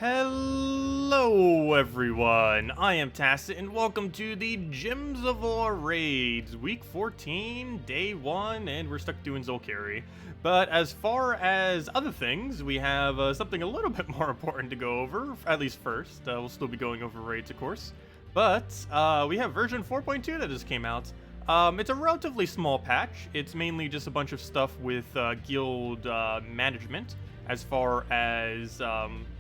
Hello everyone, I am Tacet and welcome to the Gems of War Raids, week 14, day 1, and we're stuck doing Zhul'kari. But as far as other things, we have something a little bit more important to go over, at least first. We'll still be going over raids, of course. But we have version 4.2 that just came out. It's a relatively small patch. It's mainly just a bunch of stuff with guild management, as far as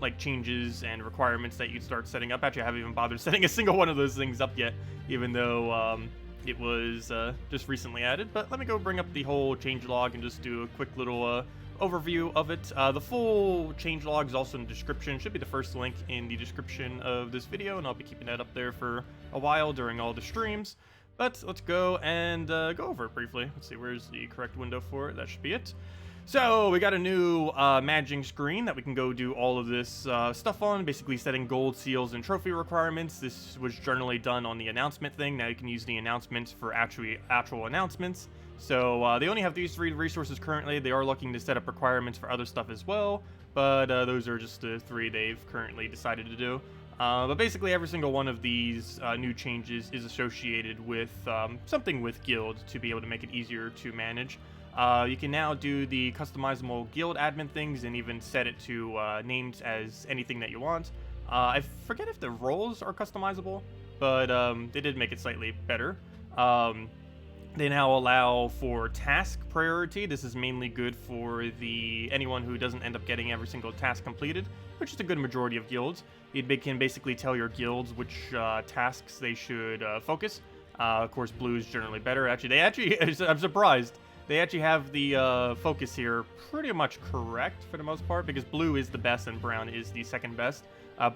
like changes and requirements that you'd start setting up. Actually, I haven't even bothered setting a single one of those things up yet, even though it was just recently added. But let me go bring up the whole changelog and just do a quick little overview of it. The full changelog is also in the description. Should be the first link in the description of this video, and I'll be keeping that up there for a while during all the streams. But let's go and go over it briefly. Let's see, where's the correct window for it? That should be it. So we got a new managing screen that we can go do all of this stuff on, basically setting gold seals and trophy requirements. This was generally done on the announcement thing. Now you can use the announcements for actual announcements. So they only have these 3 resources currently. They are looking to set up requirements for other stuff as well, but those are just the 3 they've currently decided to do. But basically every single one of these new changes is associated with something with guild to be able to make it easier to manage. You can now do the customizable guild admin things and even set it to names as anything that you want. I forget if the roles are customizable, but they did make it slightly better. They now allow for task priority. This is mainly good for anyone who doesn't end up getting every single task completed, which is a good majority of guilds. You can basically tell your guilds which tasks they should focus. Of course, blue is generally better. I'm surprised. They actually have the focus here pretty much correct for the most part, because blue is the best and brown is the second best.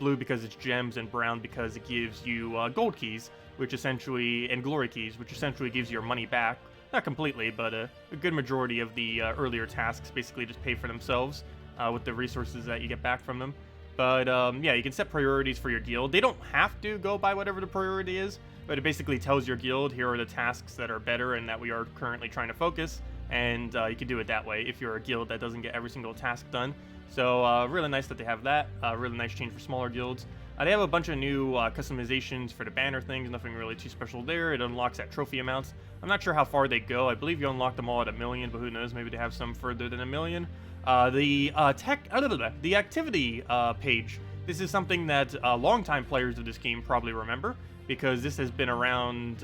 Blue because it's gems, and brown because it gives you gold keys, which essentially, and glory keys, which essentially gives your money back. Not completely, but a good majority of the earlier tasks basically just pay for themselves with the resources that you get back from them. But yeah, you can set priorities for your guild. They don't have to go by whatever the priority is, but it basically tells your guild, here are the tasks that are better and that we are currently trying to focus, and you can do it that way if you're a guild that doesn't get every single task done. So really nice that they have that. Really nice change for smaller guilds. They have a bunch of new customizations for the banner things, nothing really too special there. It unlocks at trophy amounts. I'm not sure how far they go. I believe you unlock them all at 1 million, but who knows, maybe they have some further than 1 million. The activity page. This is something that longtime players of this game probably remember, because this has been around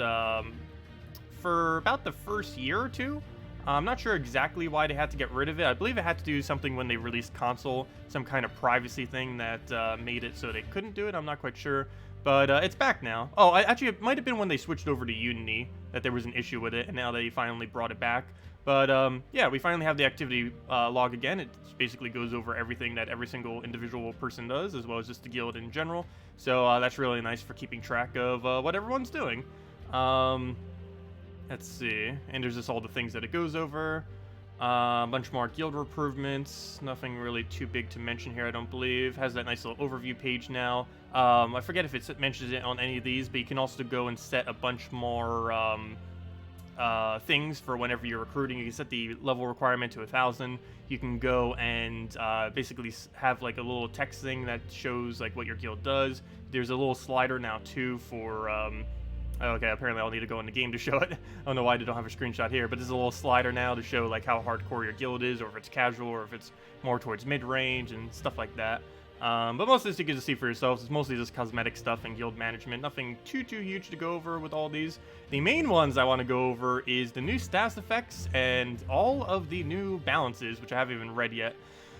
for about the first year or 2. I'm not sure exactly why they had to get rid of it. I believe it had to do something when they released console, some kind of privacy thing that made it so they couldn't do it. I'm not quite sure, but it's back now. Oh, actually, it might have been when they switched over to Unity that there was an issue with it, and now they finally brought it back. But yeah, we finally have the activity log again. It basically goes over everything that every single individual person does, as well as just the guild in general. So that's really nice for keeping track of what everyone's doing. Let's see. And there's just all the things that it goes over. A bunch more guild improvements. Nothing really too big to mention here, I don't believe. Has that nice little overview page now. I forget if it mentions it on any of these, but you can also go and set a bunch more things for whenever you're recruiting. You can set the level requirement to 1,000. You can go and basically have like a little text thing that shows like what your guild does. There's a little slider now too for okay, apparently I'll need to go in the game to show it. I don't know why they don't have a screenshot here, but there's a little slider now to show like how hardcore your guild is, or if it's casual, or if it's more towards mid-range and stuff like that. But most of this you can just see for yourselves. It's mostly just cosmetic stuff and guild management. Nothing too huge to go over with all these. The main ones I want to go over is the new stats effects and all of the new balances, which I haven't even read yet.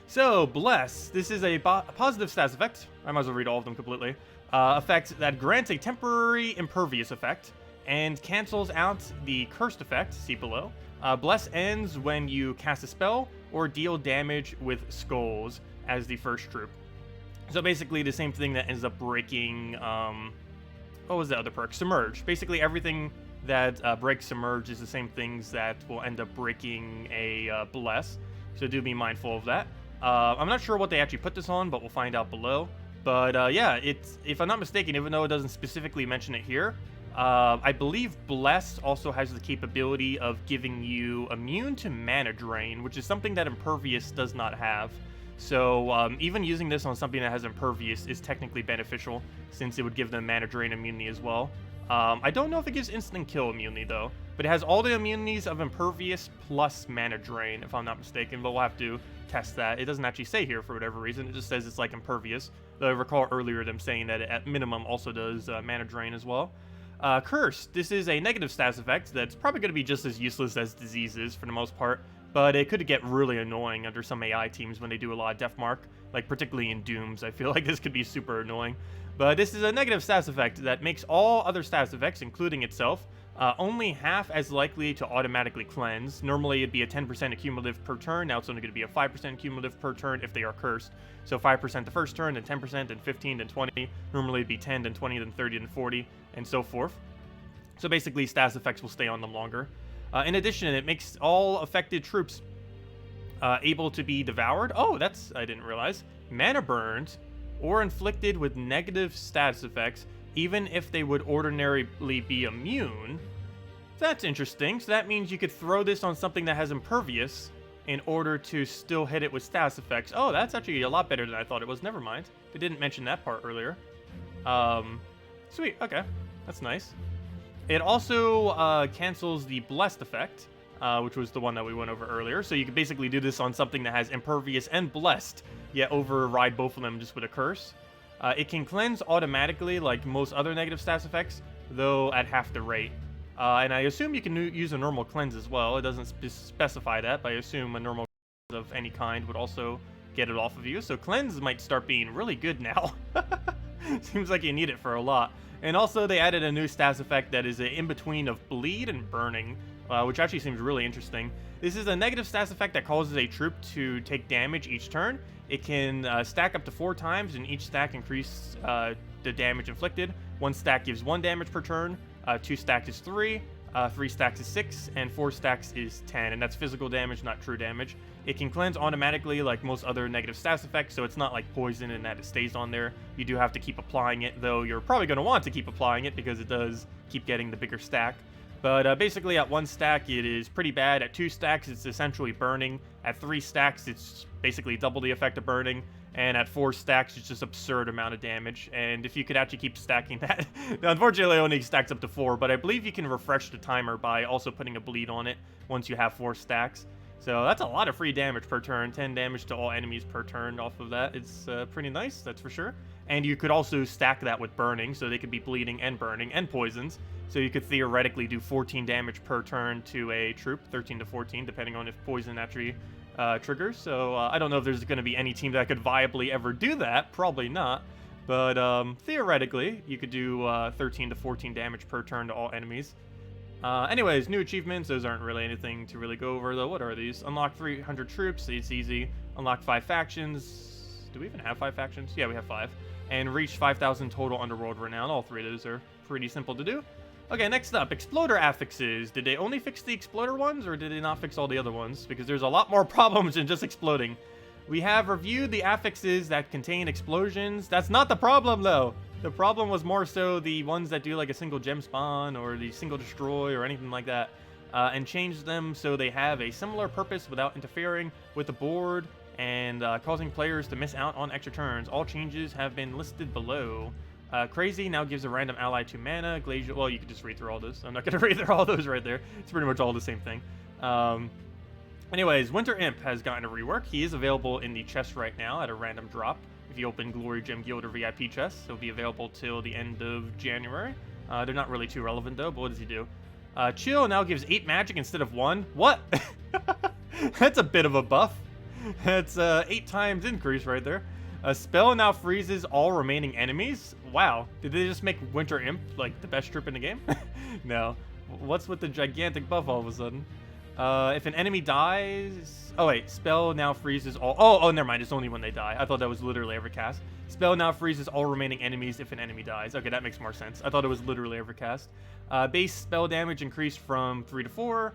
So, Bless. This is a positive stats effect. I might as well read all of them completely. Effect that grants a temporary impervious effect and cancels out the cursed effect, see below. Bless ends when you cast a spell or deal damage with skulls as the first troop. So basically the same thing that ends up breaking, what was the other perk? Submerge. Basically everything that breaks Submerge is the same things that will end up breaking a Bless. So do be mindful of that. I'm not sure what they actually put this on, but we'll find out below. But yeah, it's, if I'm not mistaken, even though it doesn't specifically mention it here, I believe Bless also has the capability of giving you immune to mana drain, which is something that Impervious does not have. So even using this on something that has Impervious is technically beneficial, since it would give them Mana Drain immunity as well. I don't know if it gives Instant Kill immunity, though, but it has all the immunities of Impervious plus Mana Drain, if I'm not mistaken, but we'll have to test that. It doesn't actually say here for whatever reason, it just says it's like Impervious, though I recall earlier them saying that it at minimum also does Mana Drain as well. Curse. This is a negative status effect that's probably going to be just as useless as Diseases for the most part, but it could get really annoying under some AI teams when they do a lot of Death Mark, like particularly in Dooms. I feel like this could be super annoying. But this is a negative status effect that makes all other status effects, including itself, only half as likely to automatically cleanse. Normally it'd be a 10% accumulative per turn, now it's only going to be a 5% accumulative per turn if they are cursed. So 5% the first turn, then 10%, then 15, then 20. Normally it'd be 10, then 20, then 30, then 40, and so forth. So basically status effects will stay on them longer. In addition, it makes all affected troops able to be devoured. Oh, that's, I didn't realize. Mana burned or inflicted with negative status effects, even if they would ordinarily be immune. That's interesting. So that means you could throw this on something that has Impervious in order to still hit it with status effects. Oh, that's actually a lot better than I thought it was. Never mind. They didn't mention that part earlier. Sweet. Okay. That's nice. It also cancels the Blessed effect, which was the one that we went over earlier. So you could basically do this on something that has Impervious and Blessed, yet override both of them just with a curse. It can cleanse automatically like most other negative status effects, though at half the rate. And I assume you can use a normal cleanse as well. It doesn't specify that, but I assume a normal cleanse of any kind would also get it off of you. So cleanse might start being really good now. Seems like you need it for a lot. And also they added a new status effect that is an in-between of bleed and burning, which actually seems really interesting. This is a negative status effect that causes a troop to take damage each turn. It can stack up to 4 times, and each stack increases the damage inflicted. 1 stack gives 1 damage per turn, 2 stacks is 3, 3 stacks is 6, and 4 stacks is 10, and that's physical damage, not true damage. It can cleanse automatically like most other negative status effects, so it's not like poison and that it stays on there. You do have to keep applying it, though you're probably going to want to keep applying it because it does keep getting the bigger stack. But basically at 1 stack it is pretty bad. At 2 stacks it's essentially burning. At 3 stacks it's basically double the effect of burning. And at 4 stacks it's just absurd amount of damage. And if you could actually keep stacking that, unfortunately it only stacks up to 4, but I believe you can refresh the timer by also putting a bleed on it once you have 4 stacks. So that's a lot of free damage per turn, 10 damage to all enemies per turn off of that. It's pretty nice, that's for sure. And you could also stack that with burning, so they could be bleeding and burning and poisons. So you could theoretically do 14 damage per turn to a troop, 13 to 14, depending on if poison actually triggers. So I don't know if there's going to be any team that could viably ever do that, probably not. But theoretically, you could do 13 to 14 damage per turn to all enemies. Anyways, new achievements, those aren't really anything to really go over, though. What are these? Unlock 300 troops, it's easy. Unlock 5 factions. Do we even have 5 factions? Yeah, we have 5. And reach 5,000 total underworld renown. All 3 of those are pretty simple to do. Okay, next up, Exploder affixes. Did they only fix the Exploder ones, or did they not fix all the other ones? Because there's a lot more problems than just exploding. We have reviewed the affixes that contain explosions. That's not the problem, though. The problem was more so the ones that do like a single gem spawn or the single destroy or anything like that, and changed them so they have a similar purpose without interfering with the board and causing players to miss out on extra turns. All changes have been listed below. Crazy now gives a random ally 2 mana. Glacial, well, you could just read through all this. I'm not going to read through all those right there. It's pretty much all the same thing. Anyways, Winter Imp has gotten a rework. He is available in the chest right now at a random drop. If you open Glory Gem Guild or VIP chests, it'll be available till the end of January. They're not really too relevant, though, but what does he do? Chill now gives 8 magic instead of 1. What? That's a bit of a buff. That's 8 times increase right there. A spell now freezes all remaining enemies. Wow. Did they just make Winter Imp, like, the best troop in the game? No. What's with the gigantic buff all of a sudden? If an enemy dies... Oh, wait. Spell now freezes all... Oh, never mind. It's only when they die. I thought that was literally every cast. Spell now freezes all remaining enemies if an enemy dies. Okay, that makes more sense. I thought it was literally every cast. Base spell damage increased from 3 to 4.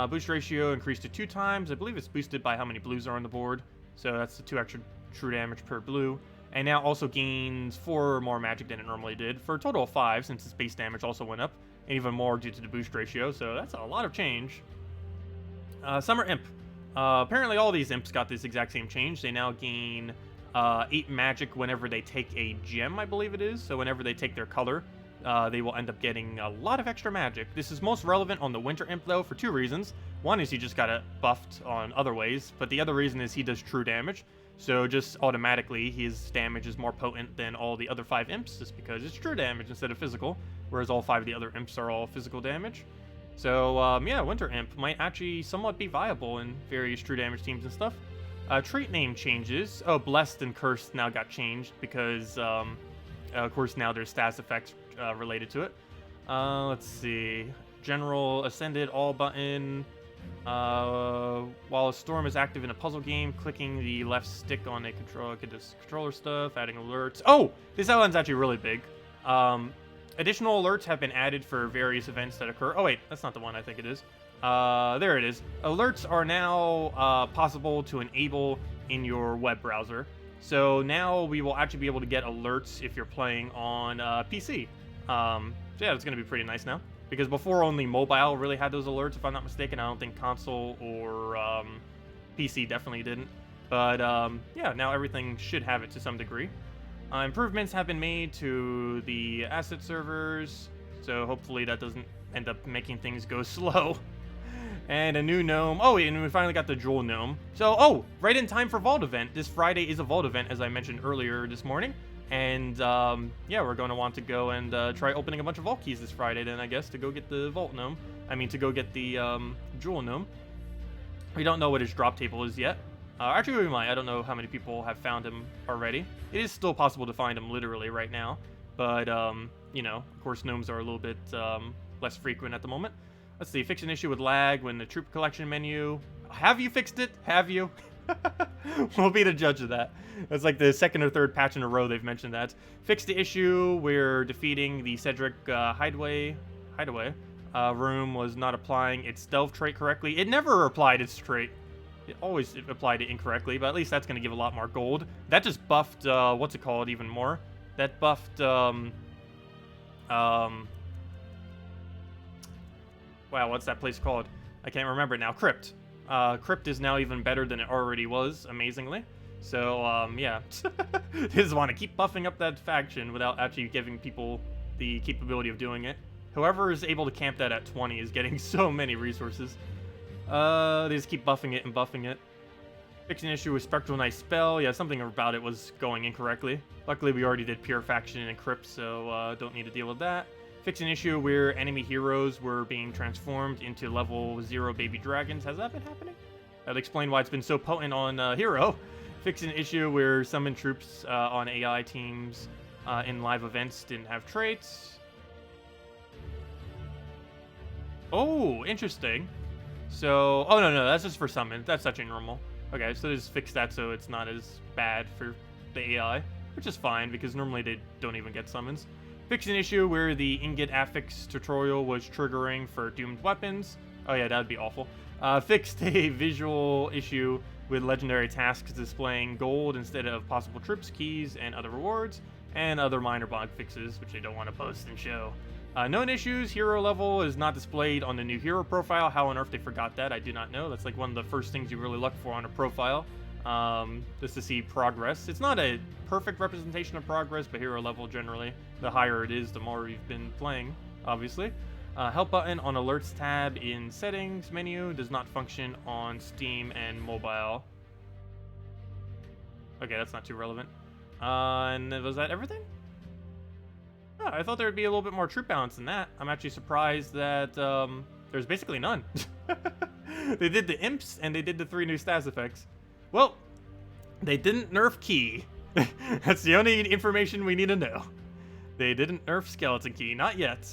Boost ratio increased to 2 times. I believe it's boosted by how many blues are on the board. So that's the 2 extra true damage per blue. And now also gains 4 more magic than it normally did, for a total of 5, since its base damage also went up. And even more due to the boost ratio, so that's a lot of change. Summer Imp. Apparently all these imps got this exact same change. They now gain 8 magic whenever they take a gem, I believe it is. So whenever they take their color, they will end up getting a lot of extra magic. This is most relevant on the Winter Imp, though, for 2 reasons. One is he just got it buffed on other ways, but the other reason is he does true damage. So just automatically, his damage is more potent than all the other 5 imps, just because it's true damage instead of physical, whereas all 5 of the other imps are all physical damage. So, yeah, Winter Imp might actually somewhat be viable in various true damage teams and stuff. Trait name changes. Oh, Blessed and Cursed now got changed because, of course, now there's stats effects related to it. Let's see. General Ascended All button. While a storm is active in a puzzle game, clicking the left stick on a controller, get this controller stuff, adding alerts. Oh, this outline's actually really big. Additional alerts have been added for various events that occur. Oh wait, that's not the one I think it is. There it is. Alerts are now possible to enable in your web browser. So now we will actually be able to get alerts if you're playing on PC. So yeah, it's going to be pretty nice now. Because before only mobile really had those alerts, if I'm not mistaken. I don't think console or PC definitely didn't. But yeah, now everything should have it to some degree. Improvements have been made to the asset servers, so hopefully that doesn't end up making things go slow. And a new gnome. Oh, and we finally got the Jewel gnome. So, oh, right in time for Vault event. This Friday is a Vault event, as I mentioned earlier this morning. And, yeah, we're going to want to go and try opening a bunch of Vault keys this Friday then, I guess, to go get the Vault gnome. I mean, to go get the Jewel gnome. We don't know what his drop table is yet. Actually, we might. I don't know how many people have found him already. It is still possible to find him literally right now. But, you know, of course, gnomes are a little bit less frequent at the moment. Let's see. Fix an issue with lag when the troop collection menu. Have you fixed it? Have you? We'll be the judge of that. That's like the second or third patch in a row they've mentioned that. Fix the issue where defeating the Cedric hideaway room was not applying its stealth trait correctly. It never applied its trait. It always applied it incorrectly, but at least that's going to give a lot more gold. That just buffed, what's it called, even more? That buffed, wow, what's that place called? I can't remember it now. Crypt. Crypt is now even better than it already was, amazingly. So, yeah. They just want to keep buffing up that faction without actually giving people the capability of doing it. Whoever is able to camp that at 20 is getting so many resources. They just keep buffing it and buffing it. Fix an issue with Spectral Knight spell. Yeah, something about it was going incorrectly. Luckily, we already did Pure Faction and Crypt, so don't need to deal with that. Fix an issue where enemy heroes were being transformed into level 0 baby dragons. Has that been happening? That'll explain why it's been so potent on Hero. Fix an issue where summon troops on AI teams in live events didn't have traits. Oh, interesting. So, oh no, that's just for summon. That's actually normal. Okay, so just fix that so it's not as bad for the AI, which is fine because normally they don't even get summons. Fix an issue where the Ingot Affix tutorial was triggering for doomed weapons. Oh yeah, that would be awful. Fixed a visual issue with legendary tasks displaying gold instead of possible troops, keys, and other rewards, and other minor bug fixes, which they don't want to post and show. Known issues, hero level is not displayed on the new hero profile. How on earth they forgot that, I do not know. That's like one of the first things you really look for on a profile, just to see progress. It's not a perfect representation of progress, but hero level generally, the higher it is, the more you've been playing, obviously. Help button on alerts tab in settings menu does not function on Steam and mobile. Okay, that's not too relevant. And was that everything? Oh, I thought there would be a little bit more troop balance than that. I'm actually surprised that there's basically none. They did the imps and they did the 3 new stats effects. Well, they didn't nerf Key. That's the only information we need to know. They didn't nerf Skeleton Key, not yet.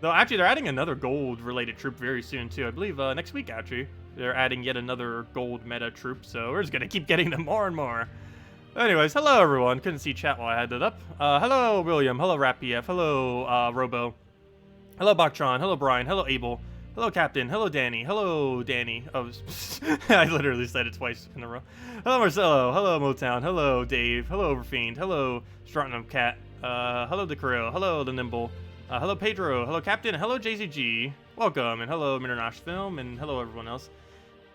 Though actually they're adding another gold related troop very soon too. I believe next week actually. They're adding yet another gold meta troop, so we're just gonna keep getting them more and more. Anyways, hello everyone. Couldn't see chat while I had it up. Hello William, hello RapPF, hello Robo, hello Baktron, hello Brian, hello Abel, hello Captain, hello Danny, hello Danny. Oh, I literally said it twice in a row. Hello Marcelo, hello Motown, hello Dave, hello Overfiend, hello Stratnum Cat, hello DeCrio, hello The Nimble, hello Pedro, hello Captain, hello JZG, welcome, and hello Minternash Film, and hello everyone else.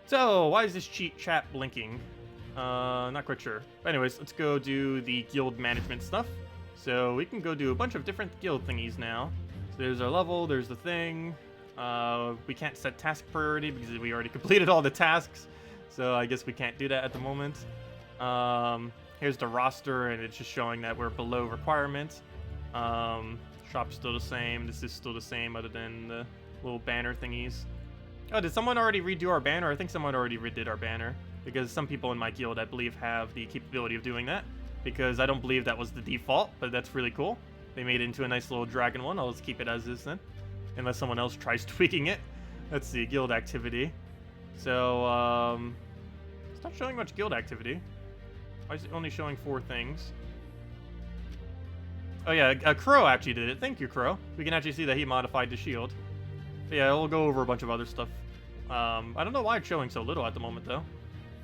So, why is this cheat chat blinking? Not quite sure. But anyways, let's go do the guild management stuff. So, we can go do a bunch of different guild thingies now. So, there's our level, there's the thing. We can't set task priority because we already completed all the tasks. So, I guess we can't do that at the moment. Here's the roster, and it's just showing that we're below requirement. Shop's still the same. This is still the same other than the little banner thingies. Oh, did someone already redo our banner? I think someone already redid our banner. Because some people in my guild, I believe, have the capability of doing that. Because I don't believe that was the default, but that's really cool. They made it into a nice little dragon one. I'll just keep it as is then. Unless someone else tries tweaking it. Let's see, guild activity. So, it's not showing much guild activity. Why is it only showing 4 things? Oh yeah, Crow actually did it. Thank you, Crow. We can actually see that he modified the shield. But yeah, we'll go over a bunch of other stuff. I don't know why it's showing so little at the moment, though.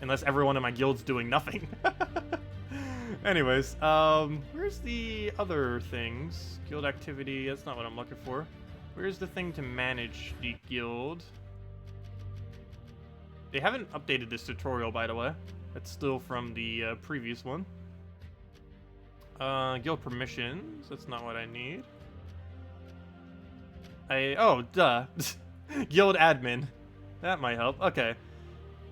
Unless everyone in my guild's doing nothing. Anyways, where's the other things? Guild activity, that's not what I'm looking for. Where's the thing to manage the guild? They haven't updated this tutorial, by the way. That's still from the previous one. Guild permissions. That's not what I need. Oh, duh. Guild admin. That might help. Okay.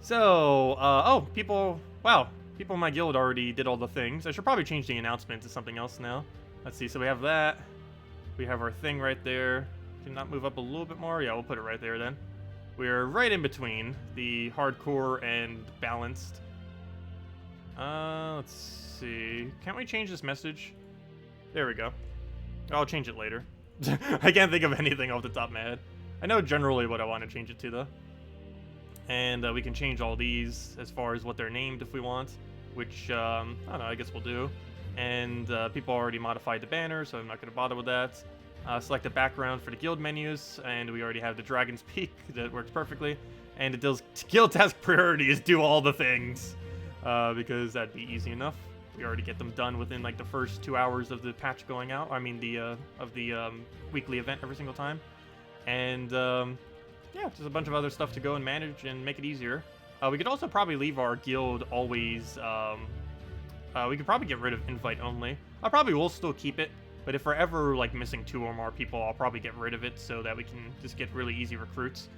So, oh, people... Wow. People in my guild already did all the things. I should probably change the announcement to something else now. Let's see. So we have that. We have our thing right there. Can not move up a little bit more? Yeah, we'll put it right there then. We're right in between the hardcore and balanced. Let's see. Can't we change this message? There we go. I'll change it later. I can't think of anything off the top of my head. I know generally what I want to change it to, though. And we can change all these as far as what they're named if we want, which, I don't know, I guess we'll do. And people already modified the banner, so I'm not going to bother with that. Select the background for the guild menus, and we already have the Dragon's Peak that works perfectly. And the guild task priority is do all the things. Because that'd be easy enough. We already get them done within like the first 2 hours of the patch going out. I mean the weekly event every single time. And yeah, just a bunch of other stuff to go and manage and make it easier. We could also probably leave our guild always. We could probably get rid of invite only. I probably will still keep it, but if we're ever like missing 2 or more people, I'll probably get rid of it so that we can just get really easy recruits.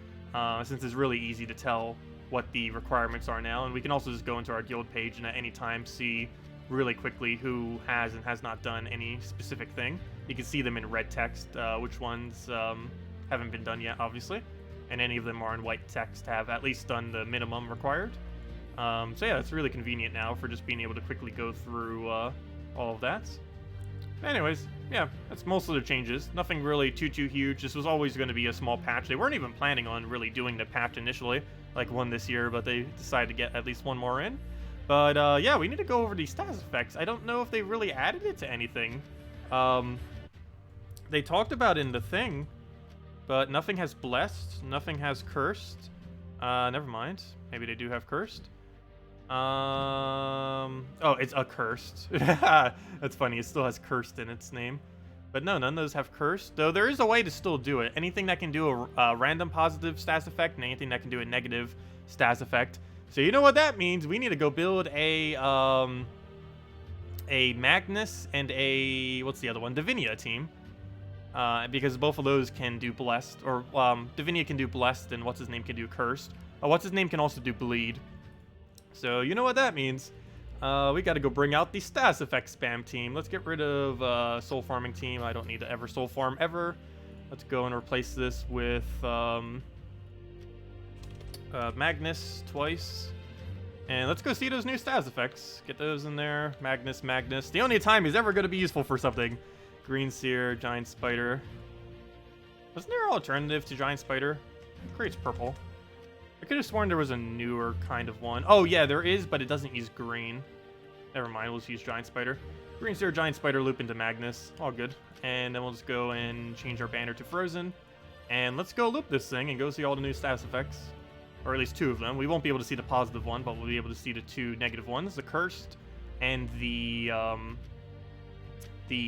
Since it's really easy to tell what the requirements are now, and we can also just go into our guild page and at any time see really quickly who has and has not done any specific thing. You can see them in red text, which ones haven't been done yet, obviously, and any of them are in white text have at least done the minimum required. So yeah, it's really convenient now for just being able to quickly go through all of that. Anyways, yeah, that's most of the changes. Nothing really too huge. This was always going to be a small patch. They weren't even planning on really doing the patch initially, like one this year, but they decided to get at least one more in. But yeah, we need to go over these status effects. I don't know if they really added it to anything. They talked about it in the thing, but nothing has blessed, nothing has cursed. Never mind. Maybe they do have cursed. Oh, it's accursed. That's funny. It still has cursed in its name. But no, none of those have cursed. Though there is a way to still do it. Anything that can do a random positive status effect and anything that can do a negative status effect. So you know what that means. We need to go build a Magnus and a, what's the other one? Divinia team. Because both of those can do blessed. Or Divinia can do blessed and what's his name can do cursed. What's his name can also do bleed. So you know what that means. We got to go bring out the status effect spam team. Let's get rid of soul farming team. I don't need to ever soul farm ever. Let's go and replace this with Magnus twice. And let's go see those new status effects. Get those in there. Magnus. The only time he's ever going to be useful for something. Green Seer, Giant Spider. Wasn't there an alternative to Giant Spider? It creates purple. I could have sworn there was a newer kind of one. Oh, yeah, there is, but it doesn't use green. Never mind, we'll just use Giant Spider. Green Seer, Giant Spider, loop into Magnus. All good. And then we'll just go and change our banner to Frozen. And let's go loop this thing and go see all the new status effects. Or at least 2 of them. We won't be able to see the positive one, but we'll be able to see the 2 negative ones. The Cursed and the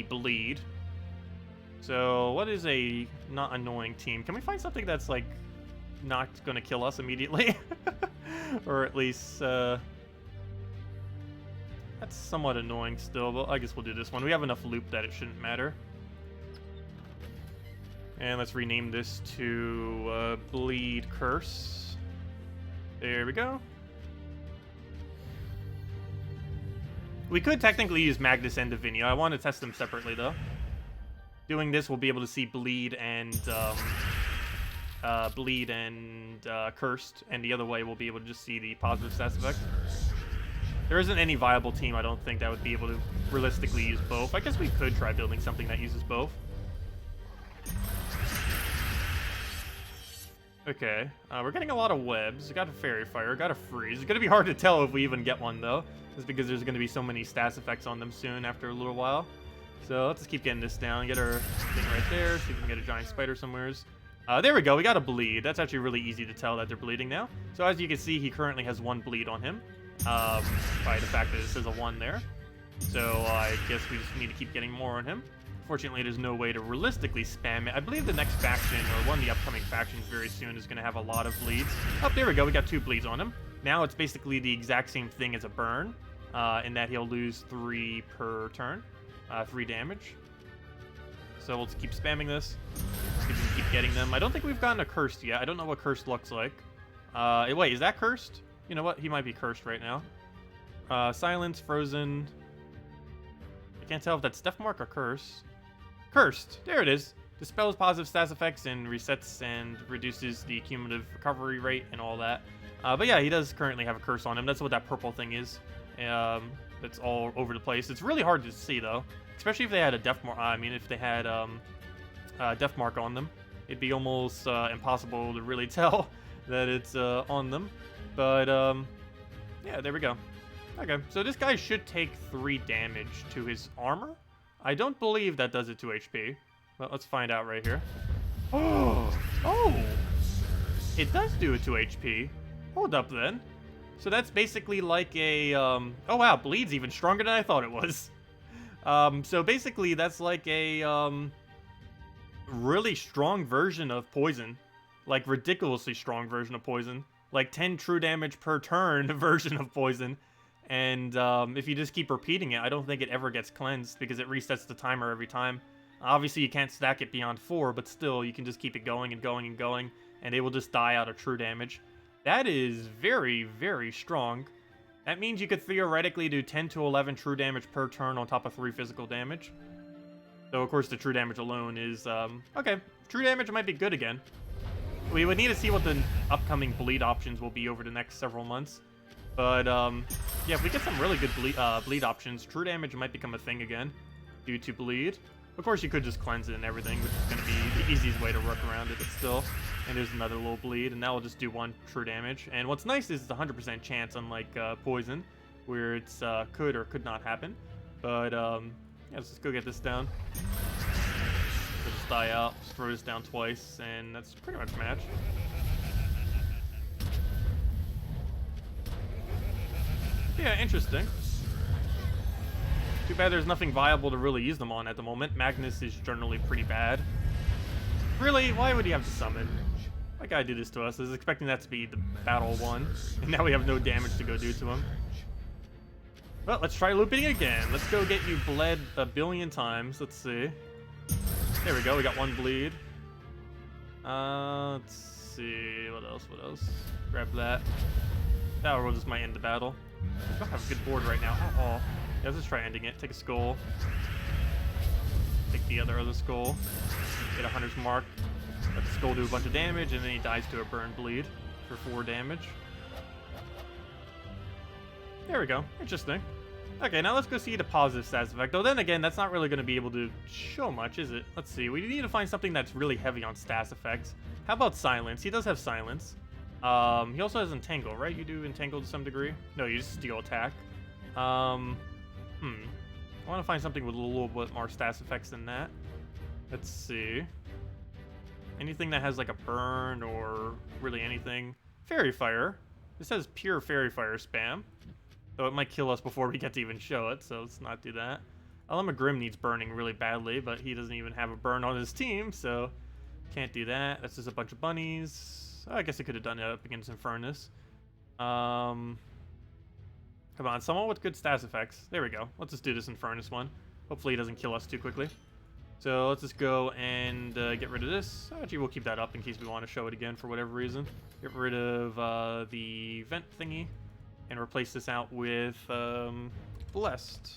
Bleed. So, what is a not annoying team? Can we find something that's, like, not going to kill us immediately. Or at least, that's somewhat annoying still, but I guess we'll do this one. We have enough loop that it shouldn't matter. And let's rename this to Bleed Curse. There we go. We could technically use Magnus and Divinia. I want to test them separately, though. Doing this, we'll be able to see Bleed and Cursed, and the other way we'll be able to just see the positive stats effect. There isn't any viable team, I don't think, that would be able to realistically use both. I guess we could try building something that uses both. Okay, we're getting a lot of webs. We got a Fairy Fire, got a Freeze. It's going to be hard to tell if we even get one, though, just because there's going to be so many stats effects on them soon after a little while. So let's just keep getting this down, get our thing right there, see if we can get a giant spider somewheres. There we go, we got a bleed. That's actually really easy to tell that they're bleeding now. So as you can see, he currently has 1 bleed on him, by the fact that it says a 1 there. So I guess we just need to keep getting more on him. Fortunately, there's no way to realistically spam it. I believe the next faction, or one of the upcoming factions very soon, is going to have a lot of bleeds. Oh, there we go, we got 2 bleeds on him. Now it's basically the exact same thing as a burn, in that he'll lose 3 per turn, 3 damage. So we'll just keep spamming this. We can keep getting them. I don't think we've gotten a Cursed yet. I don't know what Cursed looks like. Wait, is that Cursed? You know what? He might be Cursed right now. Silence, Frozen. I can't tell if that's Death Mark or Curse. Cursed! There it is. Dispels positive stats effects and resets and reduces the cumulative recovery rate and all that. But yeah, he does currently have a curse on him. That's what that purple thing is. That's all over the place. It's really hard to see, though. Especially if they had a Death Mark. I mean, if they had Death Mark on them. It'd be almost impossible to really tell that it's on them. But, yeah, there we go. Okay, so this guy should take 3 damage to his armor. I don't believe that does it to HP. But let's find out right here. Oh! It does do it to HP. Hold up, then. So that's basically like a, oh wow, Bleed's even stronger than I thought it was. So basically that's like a, really strong version of Poison. Like, ridiculously strong version of Poison. Like, 10 true damage per turn version of Poison. And, if you just keep repeating it, I don't think it ever gets cleansed, because it resets the timer every time. Obviously, you can't stack it beyond 4, but still, you can just keep it going and going and going, and it will just die out of true damage. That is very, very strong. That means you could theoretically do 10 to 11 true damage per turn on top of 3 physical damage. So, of course, the true damage alone is, okay, true damage might be good again. We would need to see what the upcoming bleed options will be over the next several months. But, yeah, if we get some really good bleed options, true damage might become a thing again due to bleed. Of course, you could just cleanse it and everything, which is going to be the easiest way to work around it, but still. And there's another little bleed, and that will just do 1 true damage. And what's nice is it's a 100% chance, unlike Poison, where it's could or could not happen. But, yeah, let's just go get this down. So just die out, just throw this down twice, and that's pretty much a match. Yeah, interesting. Too bad there's nothing viable to really use them on at the moment. Magnus is generally pretty bad. Really? Why would he have to summon? That guy did this to us. I was expecting that to be the battle one. And now we have no damage to go do to him. Well, let's try looping again. Let's go get you bled a billion times. Let's see. There we go. We got 1 bleed. Let's see. What else? Grab that. That will just might end the battle. We don't have a good board right now at all. Yeah, let's just try ending it. Take a skull. Take the other skull. Get a Hunter's Mark. Let the skull do a bunch of damage, and then he dies to a burn bleed for 4 damage. There we go. Interesting. Okay, now let's go see the positive stats effect. Though then again, that's not really going to be able to show much, is it? Let's see. We need to find something that's really heavy on stats effects. How about Silence? He does have Silence. He also has Entangle, right? You do Entangle to some degree? No, you just Steel Attack. I want to find something with a little bit more stats effects than that. Let's see. Anything that has like a burn or really anything. Fairy Fire. This says pure Fairy Fire spam. Though it might kill us before we get to even show it, so let's not do that. Alema Grim needs burning really badly, but he doesn't even have a burn on his team, so can't do that. That's just a bunch of bunnies. I guess I could have done it up against Infernus. Come on, someone with good stats effects. There we go. Let's just do this Infernus one. Hopefully he doesn't kill us too quickly. So let's just go and get rid of this. Actually, we'll keep that up in case we want to show it again for whatever reason. Get rid of the vent thingy and replace this out with Blessed.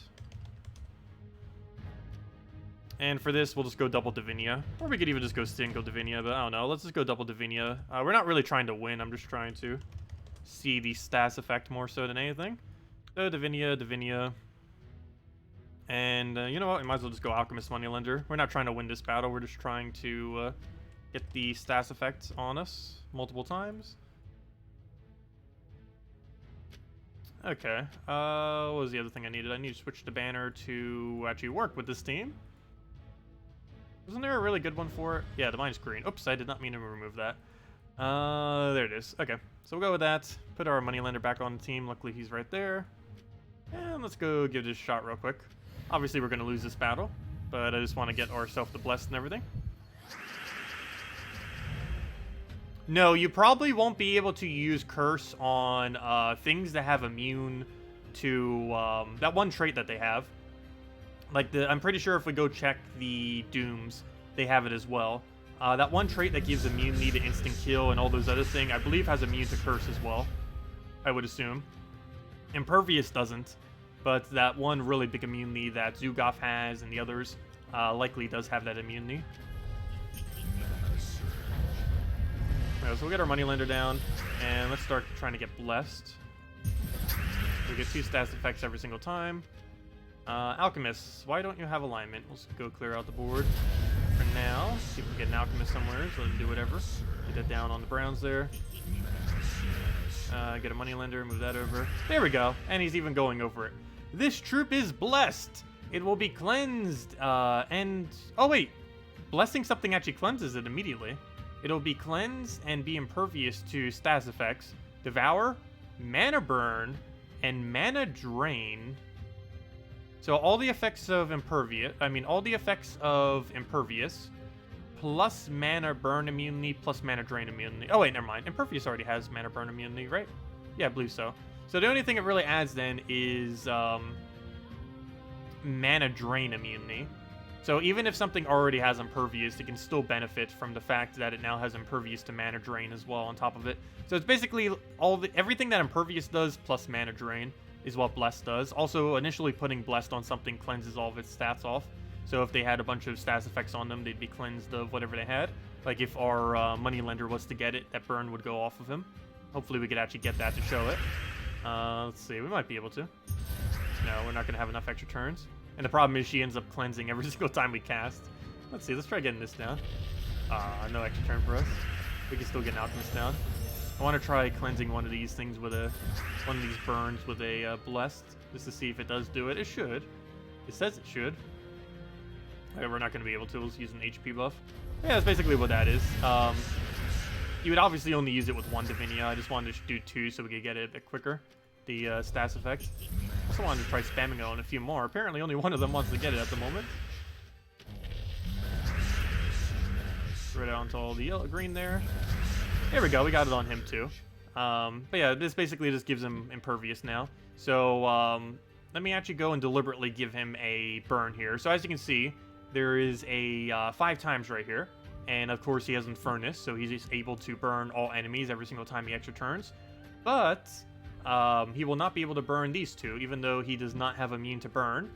And for this, we'll just go double Divinia. Or we could even just go single Divinia, but I don't know. Let's just go double Divinia. We're not really trying to win. I'm just trying to see the stats effect more so than anything. So Divinia, Divinia. And you know what? We might as well just go Alchemist Moneylender. We're not trying to win this battle. We're just trying to get the stats effect on us multiple times. Okay. What was the other thing I needed? I need to switch the banner to actually work with this team. Wasn't there a really good one for it? Yeah, the mine's green. Oops, I did not mean to remove that. There it is. Okay, so we'll go with that. Put our Moneylender back on the team. Luckily, he's right there. And let's go give this a shot real quick. Obviously, we're going to lose this battle, but I just want to get ourselves the Blessed and everything. No, you probably won't be able to use Curse on things that have immune to that one trait that they have. Like, I'm pretty sure if we go check the Dooms, they have it as well. That one trait that gives immunity to instant kill and all those other things, I believe has immune to Curse as well. I would assume. Impervious doesn't, but that one really big immunity that Zhul'kari has and the others likely does have that immunity. Alright, so we'll get our Moneylender down, and let's start trying to get Blessed. We get 2 stats effects every single time. Alchemists, why don't you have alignment? Let's go clear out the board for now. See if we can get an Alchemist somewhere, so let him do whatever. Get that down on the Browns there. Get a Moneylender, move that over. There we go, and he's even going over it. This troop is blessed. It will be cleansed, and... Oh, wait. Blessing something actually cleanses it immediately. It'll be cleansed and be impervious to stats effects. Devour, Mana Burn, and Mana Drain. So all the effects of impervious, plus Mana Burn immunity, plus Mana Drain immunity. Oh wait, never mind. Impervious already has Mana Burn immunity, right? Yeah, I believe so. So the only thing it really adds then is Mana Drain immunity. So even if something already has impervious, it can still benefit from the fact that it now has impervious to Mana Drain as well on top of it. So it's basically everything that impervious does plus Mana Drain is what Blessed does. Also, initially putting Blessed on something cleanses all of its stats off. So if they had a bunch of stats effects on them, they'd be cleansed of whatever they had. Like if our Moneylender was to get it, that burn would go off of him. Hopefully we could actually get that to show it. Let's see, we might be able to. No, we're not going to have enough extra turns. And the problem is she ends up cleansing every single time we cast. Let's see, let's try getting this down. No extra turn for us. We can still get an Alchemist down. I want to try cleansing one of these things with one of these burns with a Blessed, just to see if it does do it. It should. It says it should. Okay, we're not going to be able to. Let's use an HP buff. Yeah, that's basically what that is. You would obviously only use it with one Divinia. I just wanted to do 2 so we could get it a bit quicker. The stats effect. Also wanted to try spamming it on a few more. Apparently only one of them wants to get it at the moment. Right onto all the yellow green there. There we go, we got it on him too. But yeah, this basically just gives him impervious now. So let me actually go and deliberately give him a burn here. So as you can see, there is a 5 times right here. And of course he has Infernus, so he's just able to burn all enemies every single time he extra turns. But he will not be able to burn these 2, even though he does not have immune to burn.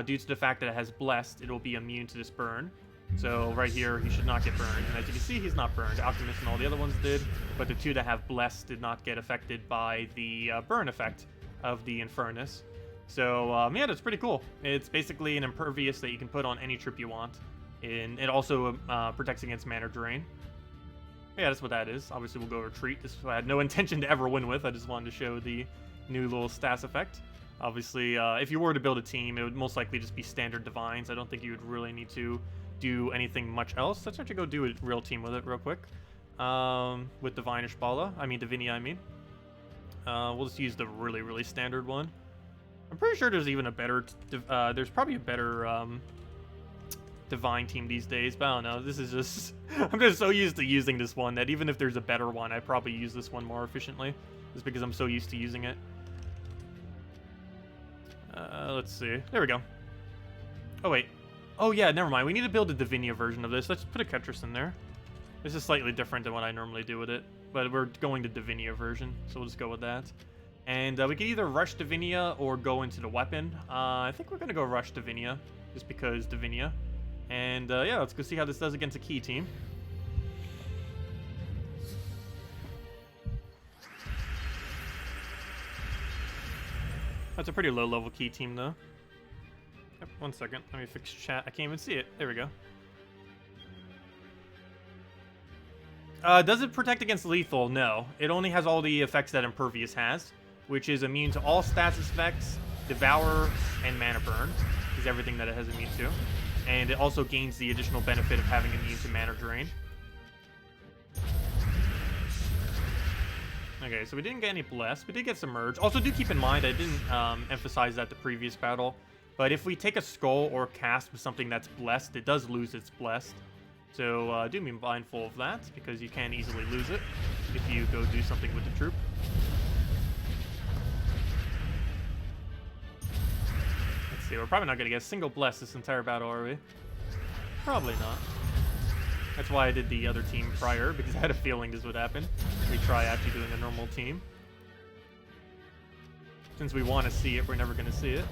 Due to the fact that it has Blessed, it will be immune to this burn. So right here, he should not get burned. And as you can see, he's not burned. Alchemist and all the other ones did, but the 2 that have Blessed did not get affected by the burn effect of the Infernus. So yeah, that's pretty cool. It's basically an impervious that you can put on any troop you want. And it also protects against Mana Drain. Yeah, that's what that is. Obviously, we'll go Retreat. This I had no intention to ever win with. I just wanted to show the new little stats effect. Obviously, if you were to build a team, it would most likely just be standard Divines. I don't think you would really need to do anything much else. Let's actually go do a real team with it real quick. With Divinish Bala. Divinia, I mean. We'll just use the really, really standard one. I'm pretty sure there's even a better... there's probably a better divine team these days, but I don't know. This is just... I'm just so used to using this one that even if there's a better one, I probably use this one more efficiently. Just because I'm so used to using it. Let's see. There we go. Oh, wait. Oh, yeah, never mind. We need to build a Divinia version of this. Let's put a Ketris in there. This is slightly different than what I normally do with it. But we're going to Divinia version, so we'll just go with that. And we can either rush Divinia or go into the weapon. I think we're going to go rush Divinia, just because Divinia. And yeah, let's go see how this does against a key team. That's a pretty low-level key team, though. Yep, 1 second. Let me fix chat. I can't even see it. There we go. Does it protect against lethal? No. It only has all the effects that Impervious has, which is immune to all status effects, Devour, and Mana Burn, is everything that it has immune to. And it also gains the additional benefit of having immune to Mana Drain. Okay, so we didn't get any Bless. We did get Submerge. Also, do keep in mind, I didn't emphasize that the previous battle, but if we take a Skull or cast with something that's Blessed, it does lose its Blessed. So do be mindful of that, because you can easily lose it if you go do something with the troop. Let's see, we're probably not going to get a single Bless this entire battle, are we? Probably not. That's why I did the other team prior, because I had a feeling this would happen. We try actually doing a normal team. Since we want to see it, we're never going to see it.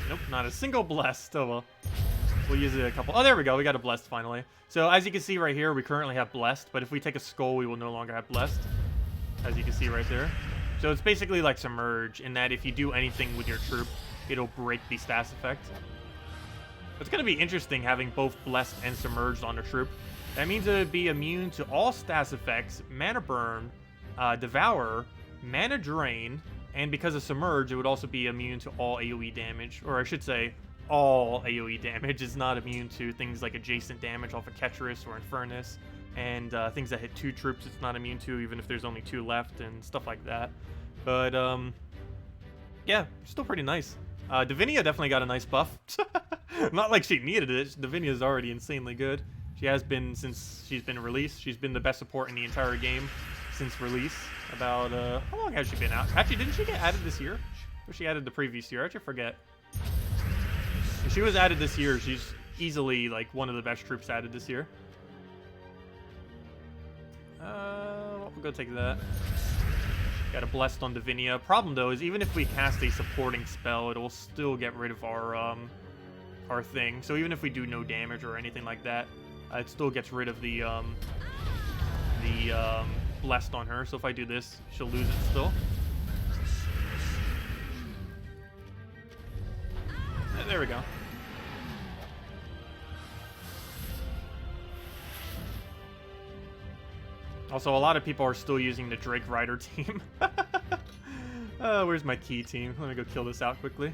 Nope, not a single Blessed. Oh well. We'll use it a couple. Oh, there we go. We got a Blessed finally. So as you can see right here, we currently have Blessed, but if we take a Skull, we will no longer have Blessed. As you can see right there. So it's basically like Submerge, in that if you do anything with your troop, it'll break the status effect. It's going to be interesting having both Blessed and Submerged on the troop. That means it would be immune to all status effects, Mana Burn, Devour, Mana Drain, and because of Submerge, it would also be immune to all AoE damage. Or I should say, all AoE damage. It's not immune to things like adjacent damage off of Ketris or Infernus. And things that hit 2 troops it's not immune to, even if there's only 2 left, and stuff like that. But, yeah, still pretty nice. Divinia definitely got a nice buff. Not like she needed it. Divinia's already insanely good. She has been since she's been released. She's been the best support in the entire game since release. About, how long has she been out? Actually, didn't she get added this year? Or she added the previous year? I actually forget. If she was added this year, she's easily, like, one of the best troops added this year. We'll go take that. Got a Blessed on Divinia. Problem, though, is even if we cast a supporting spell, it will still get rid of our thing. So even if we do no damage or anything like that, it still gets rid of the Blessed on her. So if I do this, she'll lose it still. There we go. Also, a lot of people are still using the Drake Rider team. Where's my key team? Let me go kill this out quickly.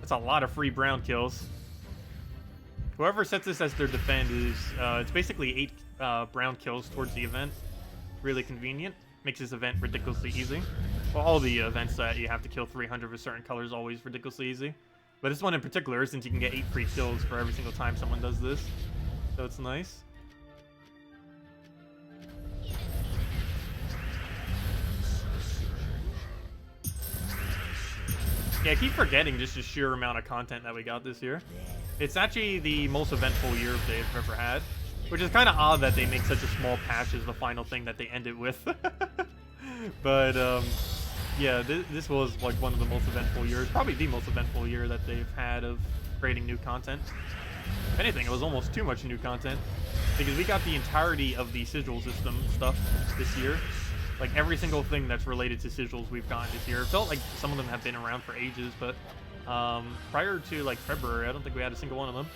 That's a lot of free brown kills. Whoever sets this as their defend is, it's basically 8 brown kills towards the event. Really convenient. Makes this event ridiculously easy. Well, all the events that you have to kill 300 with certain colors always ridiculously easy. But this one in particular, since you can get 8 free kills for every single time someone does this. So it's nice. Yeah, I keep forgetting just the sheer amount of content that we got this year. It's actually the most eventful year they've ever had, which is kind of odd that they make such a small patch as the final thing that they end it with. But, yeah, this was like one of the most eventful years, probably the most eventful year that they've had of creating new content. If anything, it was almost too much new content, because we got the entirety of the sigil system stuff this year. Like, every single thing that's related to sigils we've gotten this year. It felt like some of them have been around for ages, but prior to, like, February, I don't think we had a single one of them.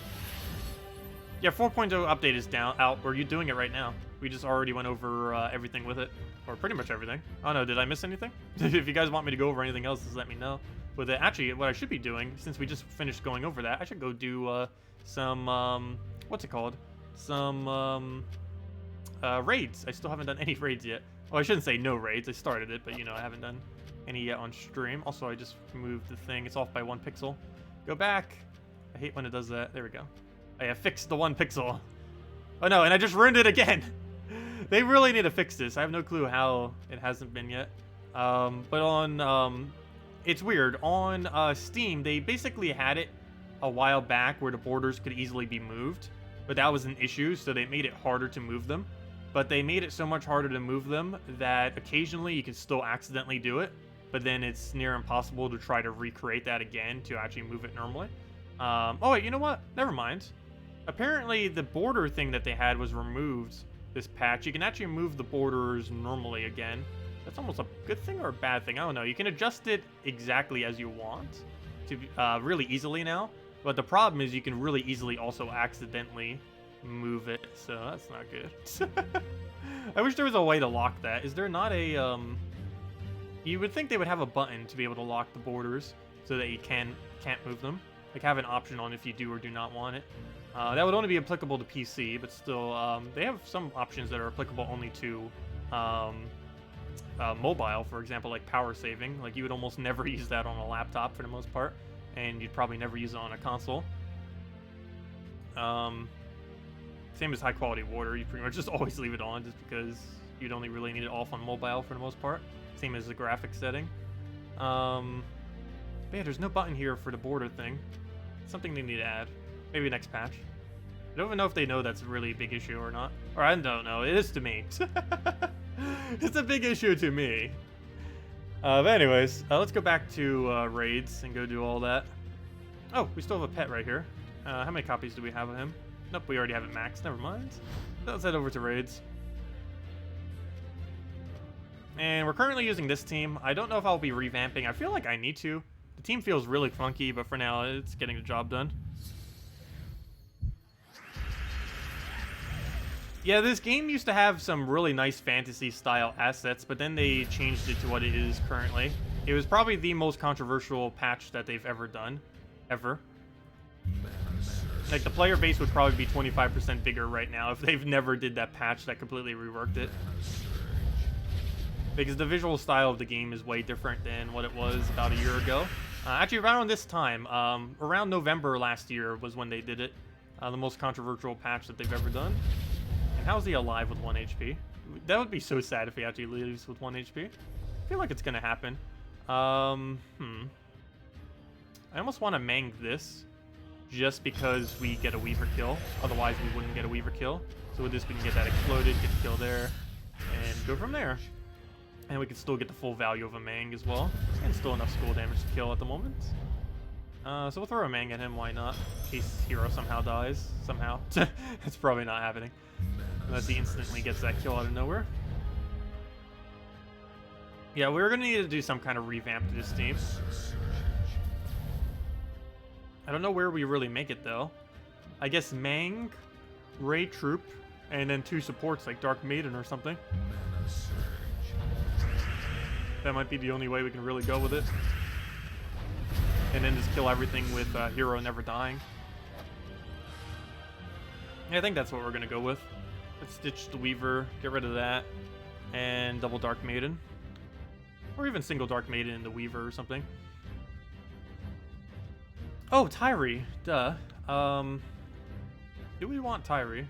Yeah, 4.0 update is out. We're doing it right now. We just already went over everything with it. Or pretty much everything. Oh, no, did I miss anything? If you guys want me to go over anything else, just let me know. With it, actually, what I should be doing, since we just finished going over that, I should go do some, what's it called? Some, raids. I still haven't done any raids yet. Well, I shouldn't say no raids. I started it, but you know, I haven't done any yet on stream. Also, I just moved the thing. It's off by 1 pixel. Go back. I hate when it does that. There we go. I have fixed the 1 pixel. Oh no, and I just ruined it again. They really need to fix this. I have no clue how it hasn't been yet. But on, it's weird. On Steam, they basically had it a while back where the borders could easily be moved. But that was an issue, so they made it harder to move them. But they made it so much harder to move them that occasionally you can still accidentally do it. But then it's near impossible to try to recreate that again to actually move it normally. Oh wait, you know what? Never mind. Apparently the border thing that they had was removed this patch. You can actually move the borders normally again. That's almost a good thing or a bad thing. I don't know. You can adjust it exactly as you want to really easily now. But the problem is you can really easily also accidentally move it. So that's not good. I wish there was a way to lock that. Is there not a... You would think they would have a button to be able to lock the borders so that you can't move them. Like have an option on if you do or do not want it. That would only be applicable to PC, but still, they have some options that are applicable only to mobile, for example, like power saving. Like you would almost never use that on a laptop for the most part, and you'd probably never use it on a console. Same as high quality water, you pretty much just always leave it on just because you'd only really need it off on mobile for the most part. Same as the graphics setting. But yeah, there's no button here for the border thing. It's something they need to add. Maybe next patch. I don't even know if they know that's a really big issue or not. Or I don't know. It is to me. It's a big issue to me. But anyways, let's go back to raids and go do all that. Oh, we still have a pet right here. How many copies do we have of him? Nope, we already have it maxed. Never mind. Let's head over to raids. And we're currently using this team. I don't know if I'll be revamping. I feel like I need to. The team feels really funky, but for now, it's getting the job done. Yeah, this game used to have some really nice fantasy-style assets, but then they changed it to what it is currently. It was probably the most controversial patch that they've ever done. Ever. Like, the player base would probably be 25% bigger right now if they've never did that patch that completely reworked it. Because the visual style of the game is way different than what it was about a year ago. Actually, around this time, around November last year was when they did it. The most controversial patch that they've ever done. And how is he alive with 1 HP? That would be so sad if he actually leaves with 1 HP. I feel like it's going to happen. I almost want to mang this just because we get a Weaver kill. Otherwise, we wouldn't get a Weaver kill. So with this, we can get that exploded, get the kill there, and go from there. And we can still get the full value of a Mang as well. And still enough school damage to kill at the moment. So we'll throw a Mang at him, why not? In case Hero somehow dies. Somehow. It's probably not happening. Unless he instantly gets that kill out of nowhere. Yeah, we're going to need to do some kind of revamp to this team. I don't know where we really make it, though. I guess Mang, Ray Troop, and then 2 supports like Dark Maiden or something. That might be the only way we can really go with it. And then just kill everything with Hero never dying. Yeah, I think that's what we're going to go with. Let's ditch the Weaver, get rid of that, and double Dark Maiden. Or even single Dark Maiden and the Weaver or something. Oh, Tyree. Duh. Do we want Tyree?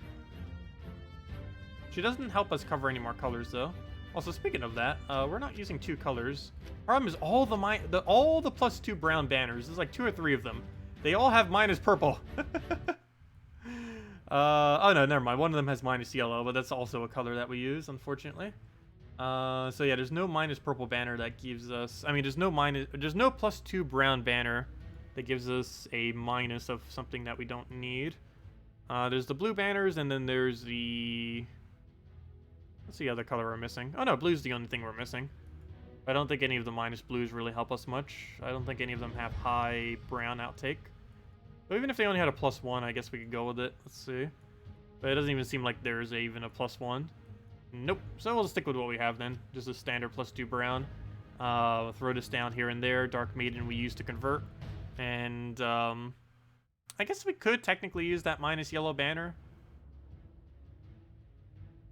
She doesn't help us cover any more colors, though. Also, speaking of that, we're not using 2 colors. Problem is all the +2 brown banners. There's like 2 or 3 of them. They all have minus purple. Oh no, never mind. One of them has minus yellow, but that's also a color that we use, unfortunately. So yeah, there's no minus purple banner that gives us. I mean, there's no +2 brown banner that gives us a minus of something that we don't need. There's the blue banners, and then there's the. What's the other color we're missing? Oh no, blue's the only thing we're missing. I don't think any of the minus blues really help us much. I don't think any of them have high brown outtake. But even if they only had a +1, I guess we could go with it. Let's see. But it doesn't even seem like there's even a +1. Nope. So we'll stick with what we have then. Just a standard +2 brown. Throw this down here and there. Dark Maiden we use to convert. And I guess we could technically use that minus yellow banner.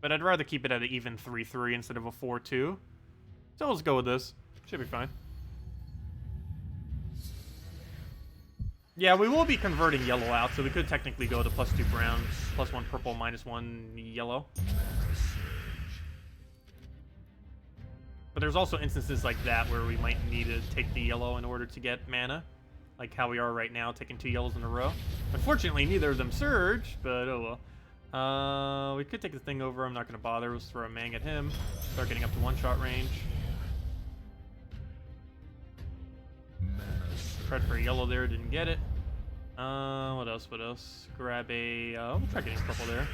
But I'd rather keep it at an even 3-3 instead of a 4-2. So let's go with this. Should be fine. Yeah, we will be converting yellow out, so we could technically go to +2 brown, +1 purple, -1 yellow. But there's also instances like that where we might need to take the yellow in order to get mana. Like how we are right now, taking 2 yellows in a row. Unfortunately, neither of them surge, but oh well. We could take the thing over. I'm not going to bother. Let's throw a Mang at him. Start getting up to one-shot range. Tried for a yellow there, didn't get it. What else? What else? Grab a... we'll try getting purple there.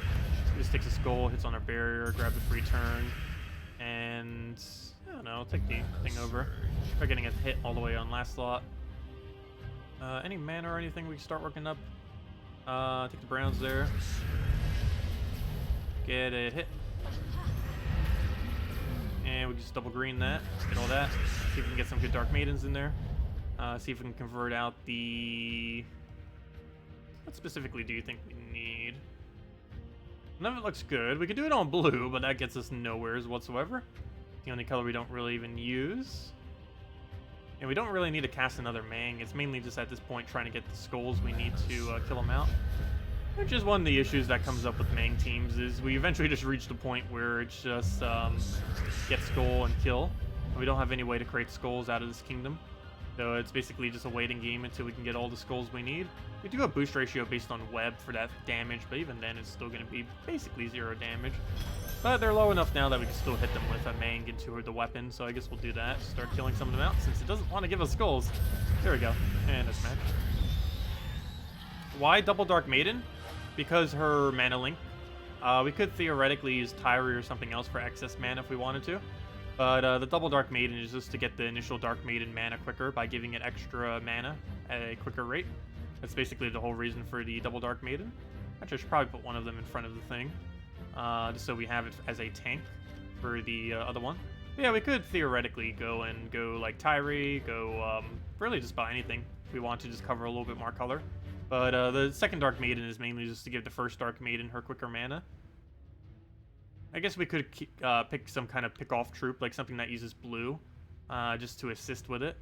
Just takes a skull, hits on our barrier, grab the free turn, and... I don't know, take the thing over. Try getting a hit all the way on last slot. Any mana or anything we can start working up? Take the browns there. Get a hit. And we can just double green that. Get all that. See if we can get some good Dark Maidens in there. See if we can convert out the... What specifically do you think we need? None of it looks good. We could do it on blue, but that gets us nowheres whatsoever. The only color we don't really even use. And we don't really need to cast another Mang. It's mainly just at this point trying to get the skulls we need to kill them out. Which is one of the issues that comes up with Mang teams, is we eventually just reach the point where it's just get skull and kill. And we don't have any way to create skulls out of this kingdom. So it's basically just a waiting game until we can get all the skulls we need. We do have boost ratio based on web for that damage, but even then it's still going to be basically 0 damage. But they're low enough now that we can still hit them with a Mang into the weapon, so I guess we'll do that. Start killing some of them out since it doesn't want to give us skulls. There we go. And that's match. Why double Dark Maiden? Because her mana link. We could theoretically use Tyree or something else for excess mana if we wanted to. But the double Dark Maiden is just to get the initial Dark Maiden mana quicker by giving it extra mana at a quicker rate. That's basically the whole reason for the double Dark Maiden. Actually, I should probably put one of them in front of the thing. Just so we have it as a tank for the other one. But yeah, we could theoretically go like Tyree, really just buy anything if we want to just cover a little bit more color. But the second Dark Maiden is mainly just to give the first Dark Maiden her quicker mana. I guess we could pick some kind of pick-off troop, like something that uses blue, just to assist with it.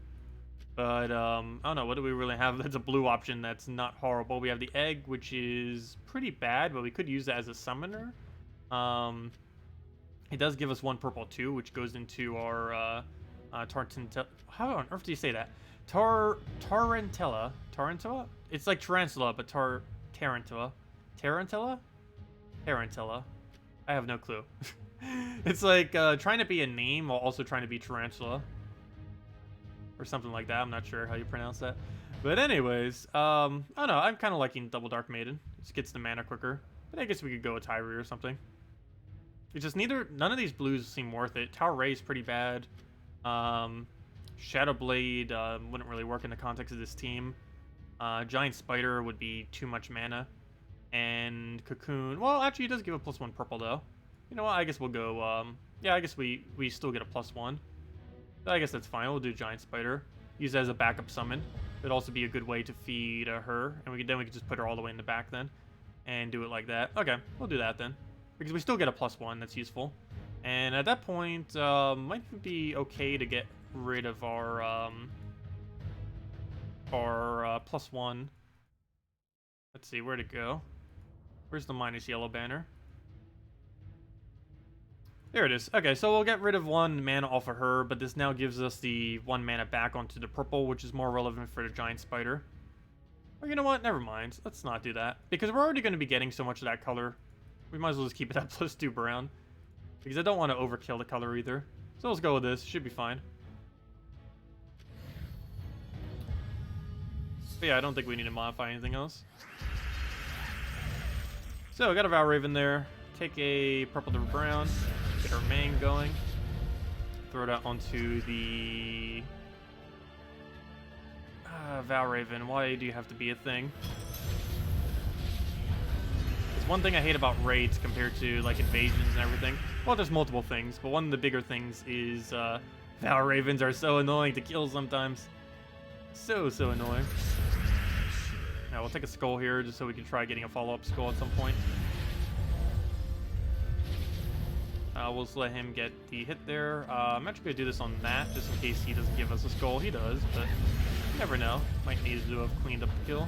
But, I don't know, what do we really have? That's a blue option that's not horrible. We have the egg, which is pretty bad, but we could use that as a summoner. It does give us 1 purple too, which goes into our Tarantella. How on earth do you say that? Tarantella? Tarantella? It's like Tarantula, but Tarantula. Tarantella? Tarantella. I have no clue. It's like trying to be a name while also trying to be Tarantula. Or something like that. I'm not sure how you pronounce that. But anyways, I don't know. I'm kind of liking double Dark Maiden. It just gets the mana quicker. But I guess we could go with Tyree or something. It's just none of these blues seem worth it. Tower Ray is pretty bad. Shadow Blade wouldn't really work in the context of this team. Giant Spider would be too much mana. And Cocoon, well, actually it does give a +1 purple though. You know what, I guess we'll go, yeah, I guess we still get a +1. So I guess that's fine. We'll do Giant Spider. Use it as a backup summon. It'd also be a good way to feed her, and then we could just put her all the way in the back then, and do it like that. Okay, we'll do that then, because we still get a +1. That's useful. And at that point, might be okay to get rid of our +1. Let's see, where'd it go? Where's the -yellow banner? There it is. Okay, so we'll get rid of 1 mana off of her, but this now gives us the 1 mana back onto the purple, which is more relevant for the Giant Spider. Or you know what? Never mind. Let's not do that. Because we're already going to be getting so much of that color. We might as well just keep it at +2 brown. Because I don't want to overkill the color either. So let's go with this. Should be fine. But yeah, I don't think we need to modify anything else. So, got a Valraven there. Take a purple to brown. Get our Mang going. Throw it out onto the... Valraven, why do you have to be a thing? There's one thing I hate about raids compared to, like, invasions and everything. Well, there's multiple things, but one of the bigger things is, Valravens are so annoying to kill sometimes. So annoying. Now, we'll take a skull here just so we can try getting a follow-up skull at some point. We'll just let him get the hit there. I'm actually going to do this on Matt, just in case he doesn't give us a skull. He does, but you never know. Might need to have cleaned up the kill.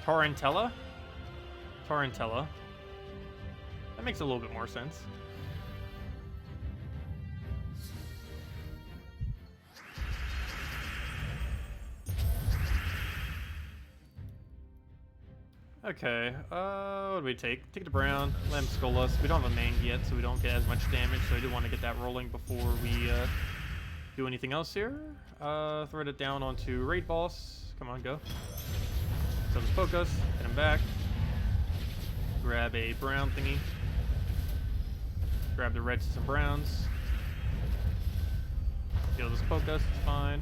Tarantella? Tarantella. That makes a little bit more sense. Okay, what do we take? Take the brown, let him skull us. We don't have a mang yet, so we don't get as much damage, so I do want to get that rolling before we do anything else here. Thread it down onto raid boss. Come on, go. So just focus, hit him back. Grab a brown thingy. Grab the reds and some browns. Heal this focus, it's fine.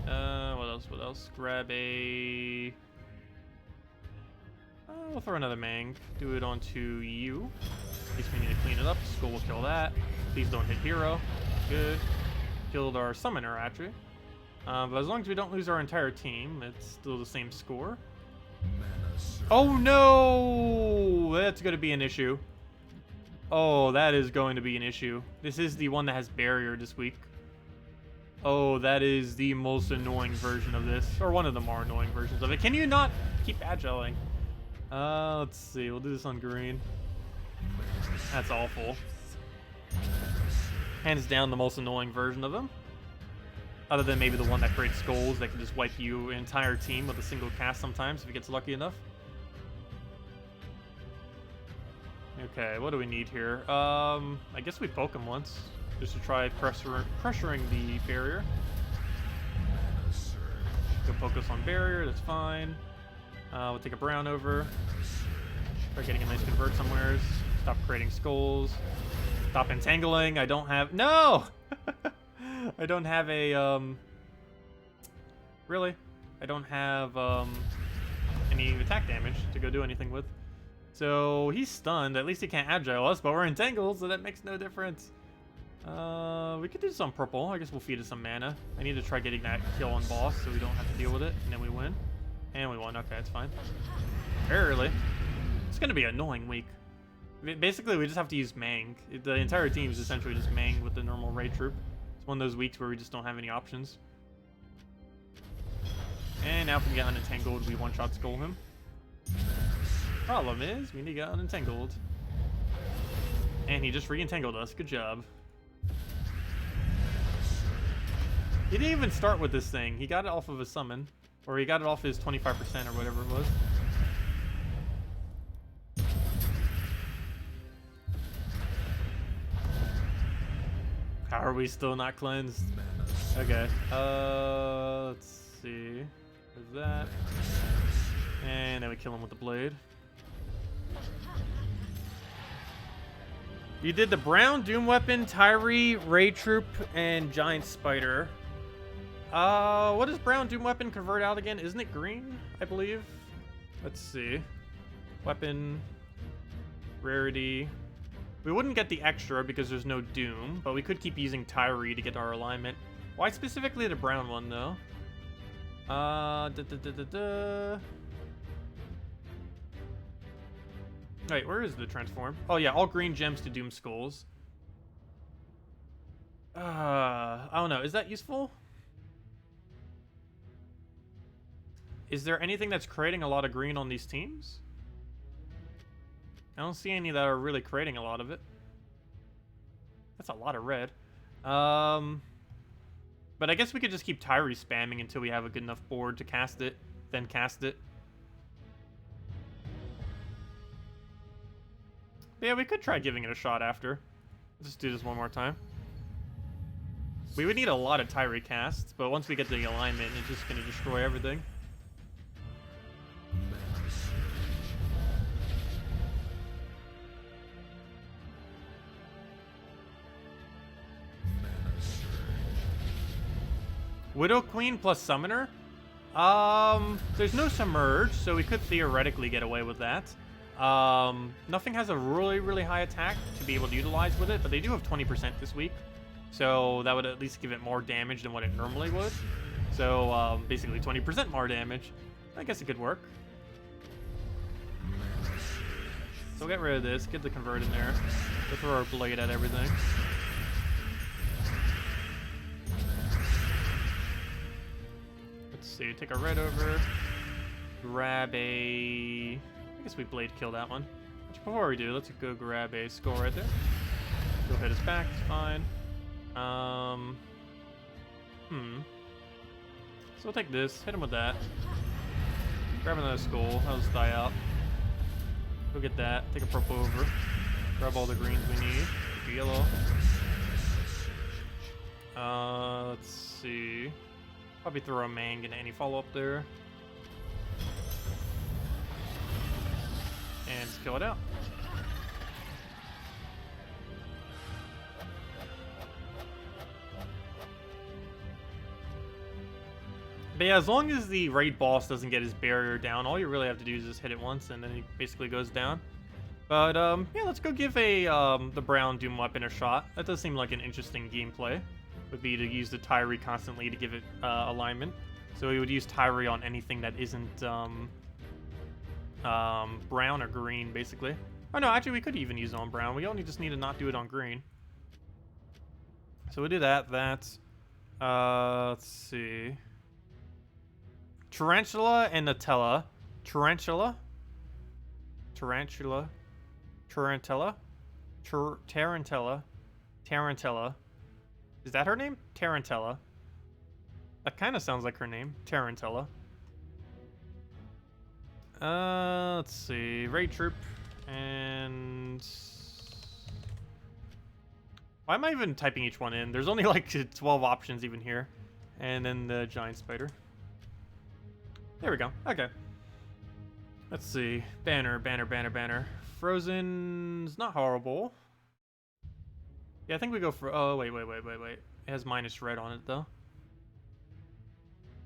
What else? What else? Grab a... we'll throw another mang. Do it onto you. In case we need to clean it up. Skull will kill that. Please don't hit hero. Good. Killed our summoner, actually. But as long as we don't lose our entire team, it's still the same score. Oh no! That's going to be an issue. Oh, that is going to be an issue. This is the one that has barrier this week. Oh, that is the most annoying version of this. Or one of the more annoying versions of it. Can you not keep agiling? Let's see. We'll do this on green. That's awful. Hands down the most annoying version of them. Other than maybe the one that creates skulls that can just wipe you an entire team with a single cast sometimes if it gets lucky enough. Okay, what do we need here? I guess we poke him once. Just to try pressuring the barrier. Go focus on barrier, that's fine. We'll take a brown over. Try getting a nice convert somewheres. Stop creating skulls. Stop entangling. I don't have... No! I don't have a... Really? I don't have any attack damage to go do anything with. So he's stunned. At least he can't agile us, but we're entangled, so that makes no difference. We could do this on purple. I guess we'll feed it some mana. I need to try getting that kill on boss so we don't have to deal with it, and then we win. And we won. Okay, that's fine. Barely. It's going to be an annoying week. Basically, we just have to use Mang. The entire team is essentially just Mang with the normal raid troop. It's one of those weeks where we just don't have any options. And now if we get unentangled, we one-shot skull him. Problem is, we need to get unentangled. And he just re-entangled us. Good job. He didn't even start with this thing. He got it off of a summon. Or he got it off his 25% or whatever it was. How are we still not cleansed? Okay. Let's see. There's that. And then we kill him with the blade. You did the brown Doom Weapon, Tyree, Ray Troop, and Giant Spider. What does brown Doom Weapon convert out again? Isn't it green, I believe? Let's see. Weapon, rarity. We wouldn't get the extra because there's no Doom, but we could keep using Tyree to get our alignment. Why specifically the brown one, though? Wait, where is the transform? Oh yeah, all green gems to Doom Skulls. I don't know. Is that useful? Is there anything that's creating a lot of green on these teams? I don't see any that are really creating a lot of it. That's a lot of red. But I guess we could just keep Tyree spamming until we have a good enough board to cast it, then cast it. But yeah, we could try giving it a shot after. Let's just do this one more time. We would need a lot of Tyree casts, but once we get the alignment, it's just going to destroy everything. Widow Queen plus Summoner? There's no Submerge, so we could theoretically get away with that. Nothing has a really, really high attack to be able to utilize with it, but they do have 20% this week. So that would at least give it more damage than what it normally would. So, basically 20% more damage. I guess it could work. So we'll get rid of this, get the convert in there. We'll throw our blade at everything. Let's see, take a red over. Grab a... I guess we blade kill that one. Which before we do, let's go grab a skull right there. Go hit his back, it's fine. So we'll take this, hit him with that. Grab another skull, that'll just die out. Go get that, take a purple over. Grab all the greens we need. Take the yellow. Let's see. Probably throw a mang into any follow-up there. And just kill it out. But yeah, as long as the raid boss doesn't get his barrier down, all you really have to do is just hit it once, and then he basically goes down. But yeah, let's go give the brown Doom weapon a shot. That does seem like an interesting gameplay. Would be to use the Tyree constantly to give it alignment. So we would use Tyree on anything that isn't brown or green, basically. Oh no, actually we could even use it on brown. We only just need to not do it on green. So we'll do that. Let's see. Tarantula and Nutella. Tarantula? Tarantula? Tarantella? Tarantella? Tarantella. Is that her name? Tarantella. That kind of sounds like her name. Tarantella. Let's see. Raid troop. And... why am I even typing each one in? There's only like 12 options even here. And then the giant spider. There we go. Okay. Let's see. Banner, banner, banner, banner. Frozen's not horrible. Yeah, I think we go for... oh, wait. It has minus red on it, though.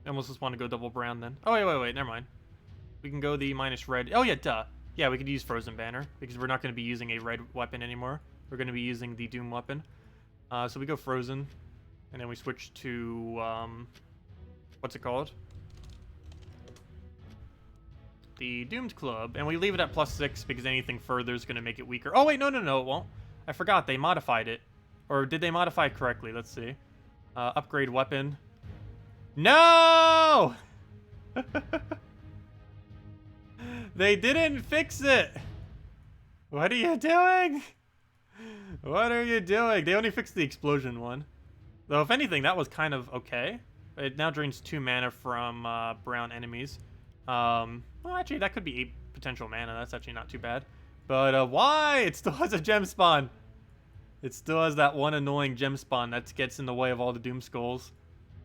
I almost just want to go double brown, then. Oh, wait. Never mind. We can go the minus red. Oh, yeah, duh. Yeah, we could use Frozen Banner, because we're not going to be using a red weapon anymore. We're going to be using the Doom weapon. So we go Frozen, and then we switch to... what's it called? The Doomed Club, and we leave it at +6 because anything further is going to make it weaker. Oh, wait, no, it won't. I forgot, they modified it. Or did they modify it correctly? Let's see. Upgrade weapon. No! They didn't fix it! What are you doing? What are you doing? They only fixed the explosion one. Though, if anything, that was kind of okay. It now drains 2 mana from brown enemies. Well, actually, that could be 8 potential mana. That's actually not too bad. But why? It still has a gem spawn. It still has that one annoying gem spawn that gets in the way of all the Doom Skulls.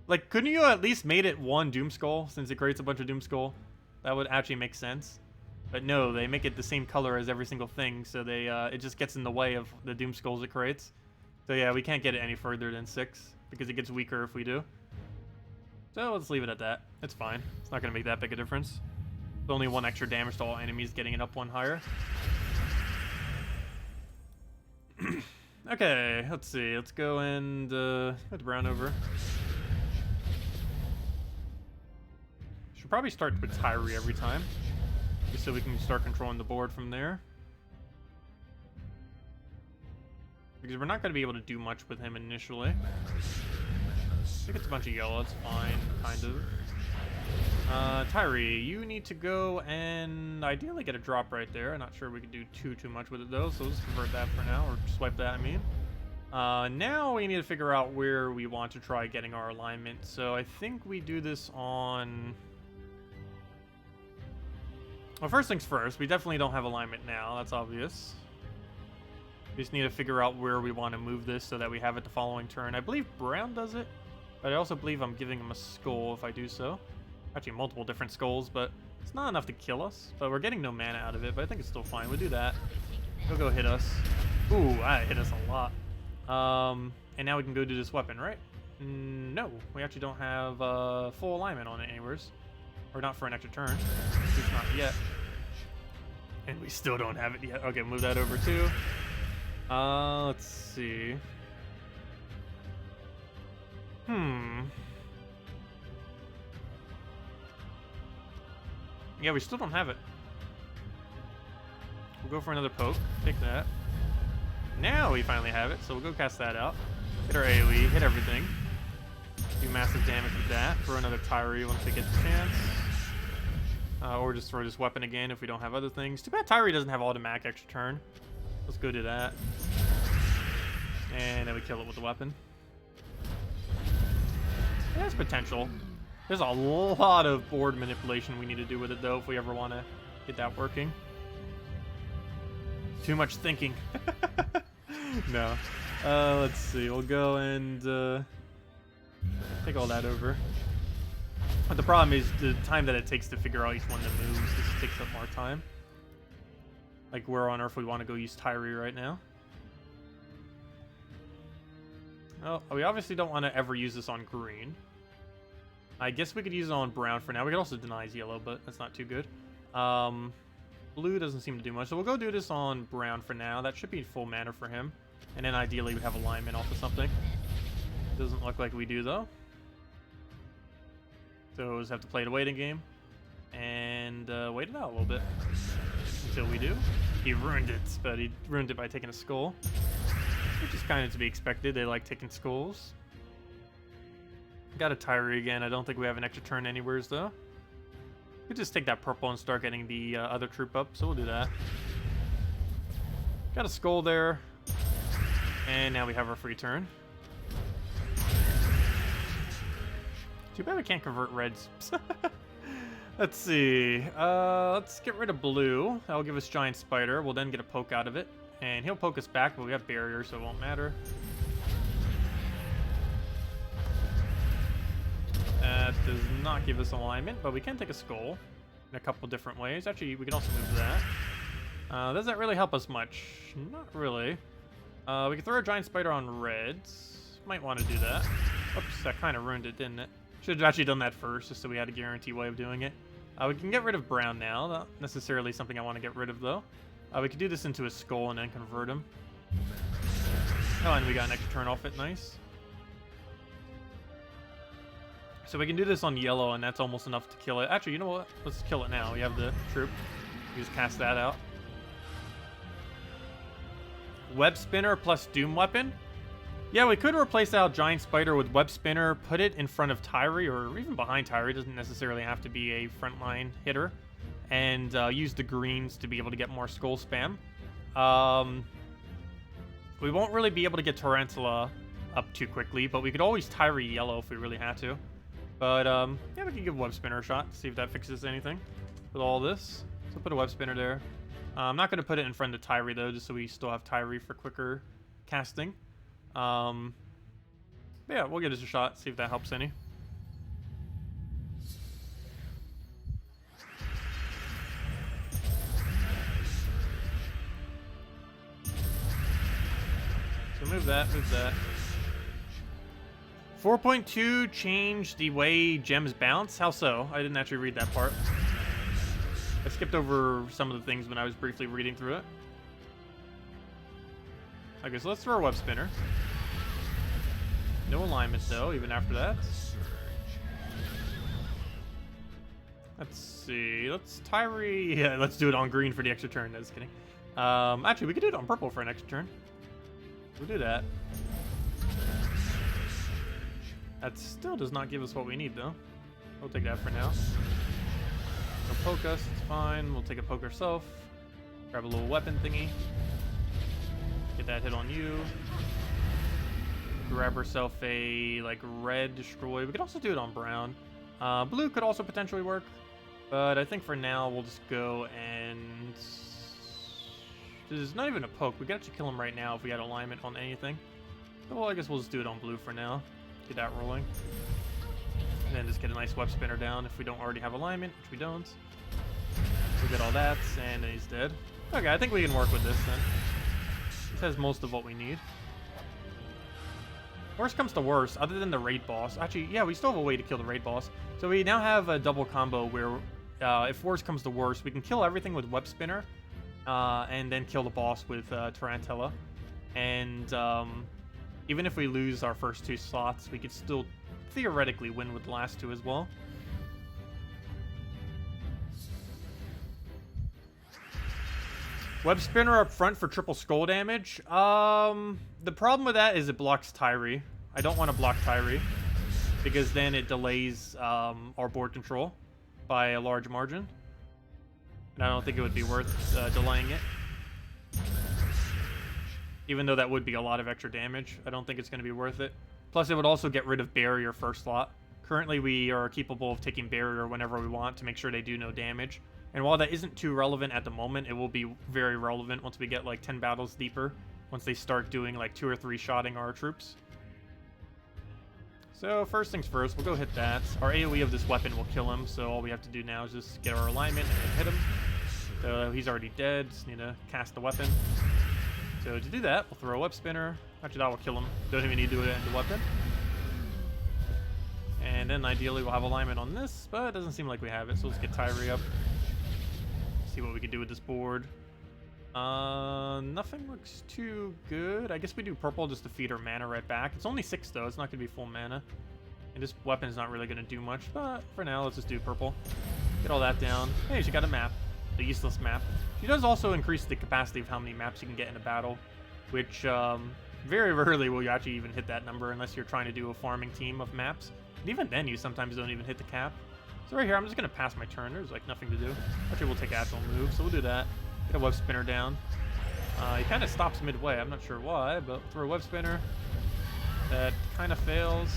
Like, couldn't you at least made it one Doom Skull, since it creates a bunch of Doom Skull? That would actually make sense. But no, they make it the same color as every single thing, so they it just gets in the way of the Doom Skulls it creates. So yeah, we can't get it any further than 6, because it gets weaker if we do. So let's leave it at that. It's fine. It's not going to make that big a difference. It's only 1 extra damage to all enemies, getting it up 1 higher. Okay, let's see. Let's go and put the brown over. Should probably start with Tyree every time, just so we can start controlling the board from there. Because we're not going to be able to do much with him initially. I think it's a bunch of yellow, it's fine, kind of. Tyree, you need to go and ideally get a drop right there. I'm not sure we could do too much with it though, so let's convert that for now, or swipe that, I mean. Now we need to figure out where we want to try getting our alignment. So I think we do this on... well, first things first, we definitely don't have alignment now, that's obvious. We just need to figure out where we want to move this so that we have it the following turn. I believe brown does it, but I also believe I'm giving him a skull if I do so. Actually, multiple different skulls, but it's not enough to kill us. But we're getting no mana out of it, but I think it's still fine. We'll do that. He'll go hit us. Ooh, that hit us a lot. And now we can go do this weapon, right? No, we actually don't have full alignment on it anyways. Or not for an extra turn. At least not yet. And we still don't have it yet. Okay, move that over too. Let's see. Yeah, we still don't have it. We'll go for another poke. Take that. Now we finally have it, so we'll go cast that out. Hit our AoE, hit everything. Do massive damage with that. Throw another Tyree once we get the chance. Or just throw this weapon again if we don't have other things. Too bad Tyree doesn't have automatic extra turn. Let's go do that. And then we kill it with the weapon. It has potential. There's a lot of board manipulation we need to do with it, though, if we ever want to get that working. Too much thinking. No. Let's see. We'll go and take all that over. But the problem is the time that it takes to figure out each one that moves. This takes up more time. Like, where on earth we want to go use Tyree right now. Oh, we obviously don't want to ever use this on green. I guess we could use it on brown for now. We could also deny yellow, but that's not too good. Blue doesn't seem to do much, so we'll go do this on brown for now. That should be full mana for him. And then ideally we'd have alignment off of something. Doesn't look like we do, though. So we'll just have to play the waiting game. And wait it out a little bit. Until we do. He ruined it, but he ruined it by taking a skull. Which is kind of to be expected. They like taking skulls. Got a Tyree again. I don't think we have an extra turn anywhere, though. We could just take that purple and start getting the other troop up, so we'll do that. Got a skull there. And now we have our free turn. Too bad we can't convert reds. Let's see. Let's get rid of blue. That'll give us giant spider. We'll then get a poke out of it. And he'll poke us back, but we have barrier, so it won't matter. That does not give us alignment, but we can take a skull in a couple different ways. Actually, we can also move that. Does that really help us much? Not really. We can throw a giant spider on reds. Might want to do that. Oops, that kind of ruined it, didn't it? Should have actually done that first, just so we had a guarantee way of doing it. We can get rid of brown now. Not necessarily something I want to get rid of, though. We could do this into a skull and then convert him. Oh, and we got an extra turn off it. Nice. So we can do this on yellow, and that's almost enough to kill it. Actually, you know what? Let's kill it now. We have the troop. We just cast that out. Web Spinner plus Doom Weapon? Yeah, we could replace out Giant Spider with Web Spinner, put it in front of Tyree, or even behind Tyree. It doesn't necessarily have to be a frontline hitter. And use the greens to be able to get more skull spam. We won't really be able to get Tarantula up too quickly, but we could always Tyree yellow if we really had to. But, yeah, we can give Web Spinner a shot, see if that fixes anything with all this. So put a Web Spinner there. I'm not going to put it in front of Tyree, though, just so we still have Tyree for quicker casting. But yeah, we'll give this a shot, see if that helps any. So move that, move that. 4.2 changed the way gems bounce? How so? I didn't actually read that part. I skipped over some of the things when I was briefly reading through it. Okay, so let's throw a Web Spinner. No alignment, though, even after that. Let's see. Let's Tyree. Yeah, let's do it on green for the extra turn. No, just kidding. Actually, we could do it on purple for an extra turn. We'll do that. That still does not give us what we need, though. We'll take that for now. They'll poke us, it's fine. We'll take a poke ourselves. Grab a little weapon thingy. Get that hit on you. Grab herself a, like, red destroy. We could also do it on brown. Blue could also potentially work. But I think for now, we'll just go and... There's not even a poke. We could actually kill him right now if we had alignment on anything. Well, I guess we'll just do it on blue for now. Get that rolling. And then just get a nice Web Spinner down if we don't already have alignment, which we don't. We'll get all that, and then he's dead. Okay, I think we can work with this then. This has most of what we need. Worst comes to worst, other than the raid boss. Actually, yeah, we still have a way to kill the raid boss. So we now have a double combo where if worst comes to worst, we can kill everything with Web Spinner. And then kill the boss with Tarantula. And even if we lose our first two slots, we could still theoretically win with the last two as well. Web spinner up front for triple skull damage. The problem with that is it blocks Tyree. I don't want to block Tyree because then it delays our board control by a large margin. And I don't think it would be worth delaying it. Even though that would be a lot of extra damage, I don't think it's going to be worth it. Plus, it would also get rid of barrier first slot. Currently, we are capable of taking barrier whenever we want to make sure they do no damage. And while that isn't too relevant at the moment, it will be very relevant once we get like 10 battles deeper. Once they start doing like 2 or 3 shotting our troops. So first things first, we'll go hit that. Our AoE of this weapon will kill him, so all we have to do now is just get our alignment and hit him. So he's already dead, just need to cast the weapon. So to do that, we'll throw a web spinner. Actually, that will kill him. Don't even need to do it in the weapon. And then ideally we'll have alignment on this, but it doesn't seem like we have it, so let's get Tyree up. See what we can do with this board. Nothing looks too good. I guess we do purple just to feed our mana right back. It's only 6 though, it's not going to be full mana. And this weapon's not really going to do much, but for now, let's just do purple. Get all that down. Hey, she got a map. The useless map. She does also increase the capacity of how many maps you can get in a battle, which very rarely will you actually even hit that number unless you're trying to do a farming team of maps. And even then, you sometimes don't even hit the cap. So right here, I'm just going to pass my turn. There's like nothing to do. Actually, we'll take actual move, so we'll do that. Get a web spinner down. He kind of stops midway. I'm not sure why, but we'll throw a web spinner. That kind of fails.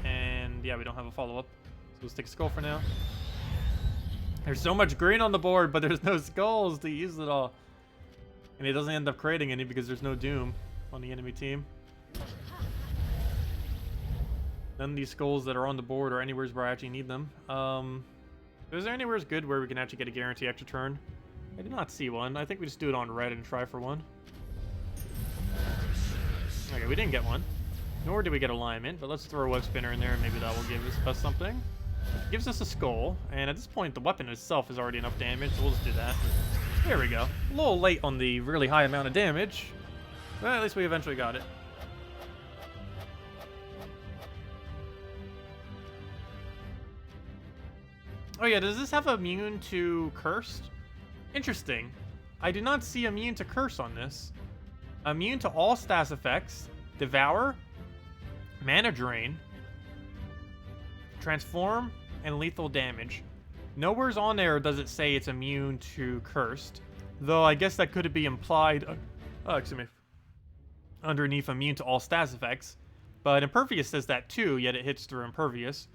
And yeah, we don't have a follow-up. So let's take a skull for now. There's so much green on the board, but there's no skulls to use it all. And it doesn't end up creating any because there's no doom on the enemy team. None of these skulls that are on the board are anywhere where I actually need them. Is there anywhere good where we can actually get a guarantee extra turn? I did not see one. I think we just do it on red and try for one. Okay, we didn't get one. Nor did we get alignment, but let's throw a web spinner in there and maybe that will give us something. It gives us a skull, and at this point the weapon itself is already enough damage, so we'll just do that. There we go. A little late on the really high amount of damage, but at least we eventually got it. Oh yeah, does this have immune to Cursed? Interesting. I do not see immune to Curse on this. Immune to all stats effects, Devour, Mana Drain, Transform, and Lethal Damage. Nowhere's on there does it say it's immune to Cursed, though I guess that could be implied underneath immune to all stats effects. But Impervious says that too, yet it hits through Impervious.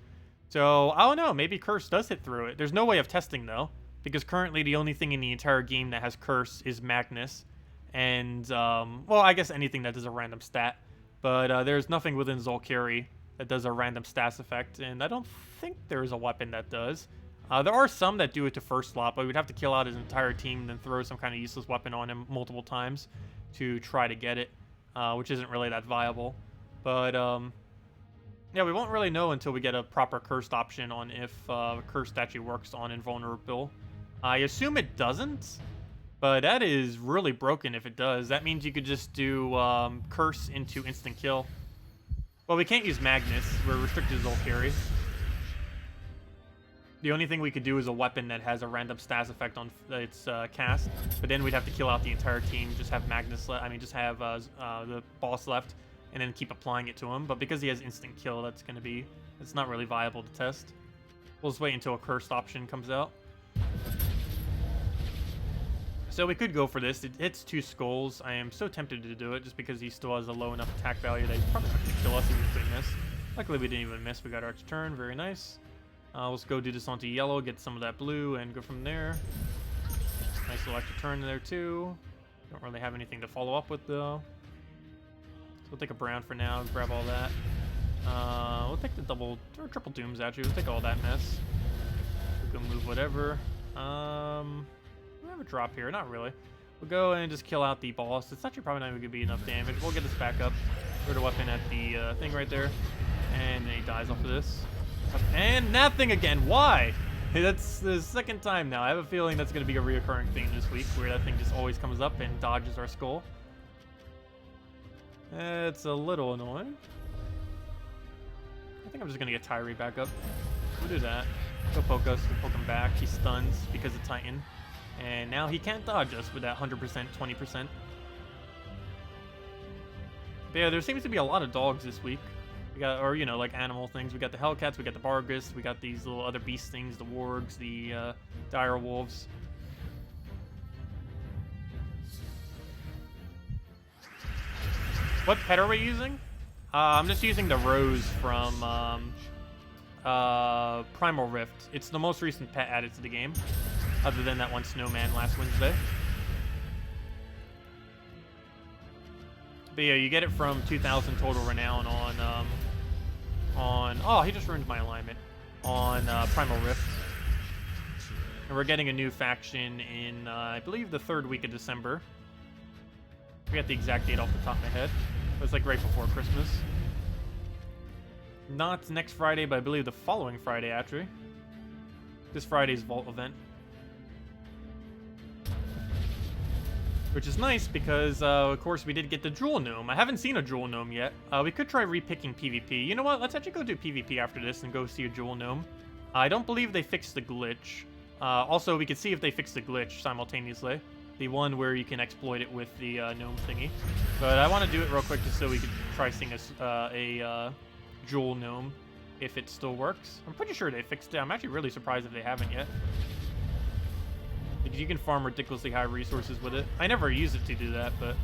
So, I don't know, maybe Curse does hit through it. There's no way of testing though, because currently the only thing in the entire game that has Curse is Magnus. And, well, I guess anything that does a random stat. But there's nothing within Zhul'kari that does a random stats effect, and I don't think there's a weapon that does. There are some that do it to first slot, but we'd have to kill out his entire team and then throw some kind of useless weapon on him multiple times to try to get it, which isn't really that viable. But, yeah, we won't really know until we get a proper cursed option on if cursed actually works on invulnerable. I assume it doesn't, but that is really broken if it does. That means you could just do curse into instant kill. Well, we can't use Magnus. We're restricted to Zhul'kari. The only thing we could do is a weapon that has a random stats effect on its cast, but then we'd have to kill out the entire team, just have Magnus just have the boss left, and then keep applying it to him. But because he has instant kill, it's not really viable to test. We'll just wait until a cursed option comes out. So we could go for this. It hits 2 skulls. I am so tempted to do it just because he still has a low enough attack value that he's probably not going to kill us if we miss. Luckily we didn't even miss. We got our turn. Very nice. Let's go do this onto yellow, get some of that blue, and go from there. Nice little extra turn there too. Don't really have anything to follow up with though. So we'll take a brown for now, grab all that. We'll take the double or triple dooms actually. We'll take all that mess. We'll go move whatever. We have a drop here, not really. We'll go and just kill out the boss. It's actually probably not even going to be enough damage. We'll get this back up. Throw the weapon at the thing right there. And then he dies off of this. And nothing again. Why? That's the second time now. I have a feeling that's going to be a reoccurring thing this week, where that thing just always comes up and dodges our skull. It's a little annoying. I think I'm just going to get Tyree back up. We'll do that. Go poke us. We'll poke him back. He stuns because of Titan. And now he can't dodge us with that 100%, 20%. But yeah, there seems to be a lot of dogs this week. We got, or, you know, like animal things. We got the Hellcats, we got the Bargus, we got these little other beast things, the Wargs, the dire wolves. What pet are we using? I'm just using the Rose from Primal Rift. It's the most recent pet added to the game, other than that one snowman last Wednesday. But yeah, you get it from 2,000 total renown on oh, he just ruined my alignment, on Primal Rift. And we're getting a new faction in, I believe, the 3rd week of December. I forget the exact date off the top of my head. It was like right before Christmas. Not next Friday, but I believe the following Friday, actually. This Friday's Vault event. Which is nice because, of course, we did get the Jewel Gnome. I haven't seen a Jewel Gnome yet. We could try repicking PvP. You know what? Let's actually go do PvP after this and go see a Jewel Gnome. I don't believe they fixed the glitch. Also, we could see if they fixed the glitch simultaneously. The one where you can exploit it with the gnome thingy. But I want to do it real quick just so we could try seeing a Jewel Gnome if it still works. I'm pretty sure they fixed it. I'm actually really surprised if they haven't yet. Because you can farm ridiculously high resources with it. I never use it to do that, but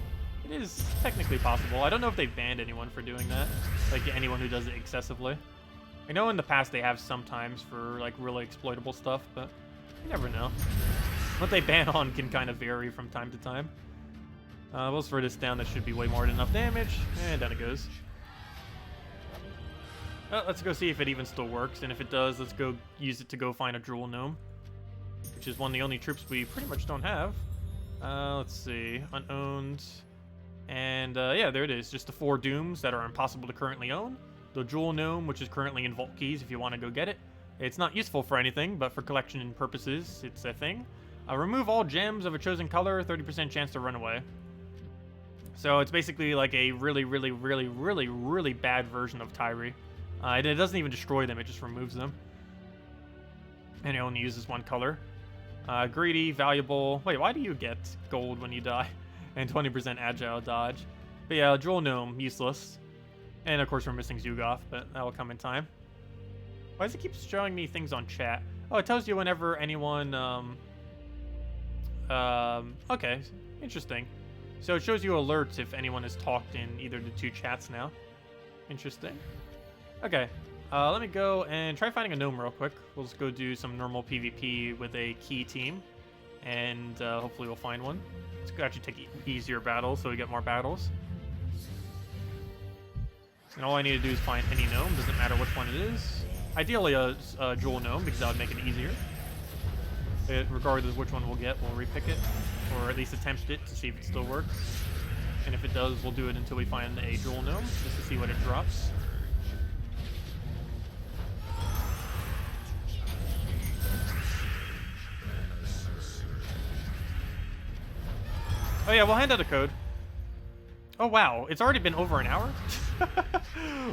it is technically possible. I don't know if they've banned anyone for doing that. Like, anyone who does it excessively. I know in the past they have sometimes for, like, really exploitable stuff, but you never know. What they ban on can kind of vary from time to time. We'll throw this down. That should be way more than enough damage. And down it goes. Well, let's go see if it even still works. And if it does, let's go use it to go find a Jewel Gnome. Which is one of the only troops we pretty much don't have. Let's see. Unowned. And yeah, there it is. Just the 4 Dooms that are impossible to currently own. The Jewel Gnome, which is currently in Vault Keys if you want to go get it. It's not useful for anything, but for collection purposes, it's a thing. Remove all gems of a chosen color, 30% chance to run away. So it's basically like a really, really, really, really, really bad version of Tyree. It doesn't even destroy them, it just removes them. And it only uses 1 color. Greedy, valuable. Wait, why do you get gold when you die? And 20% agile dodge. But yeah, Jewel Gnome, useless. And of course we're missing Zhul'kari, but that will come in time. Why does it keep showing me things on chat? Oh, it tells you whenever anyone, okay, interesting. So it shows you alerts if anyone has talked in either the 2 chats now. Interesting. Okay, let me go and try finding a gnome real quick. We'll just go do some normal PvP with a key team, and hopefully we'll find one. Let's actually take easier battles so we get more battles. And all I need to do is find any gnome, doesn't matter which one it is. Ideally a Jewel Gnome, because that would make it easier. Regardless of which one we'll get, we'll repick it, or at least attempt it to see if it still works. And if it does, we'll do it until we find a Jewel Gnome, just to see what it drops. Oh yeah, we'll hand out a code. Oh wow, it's already been over an hour?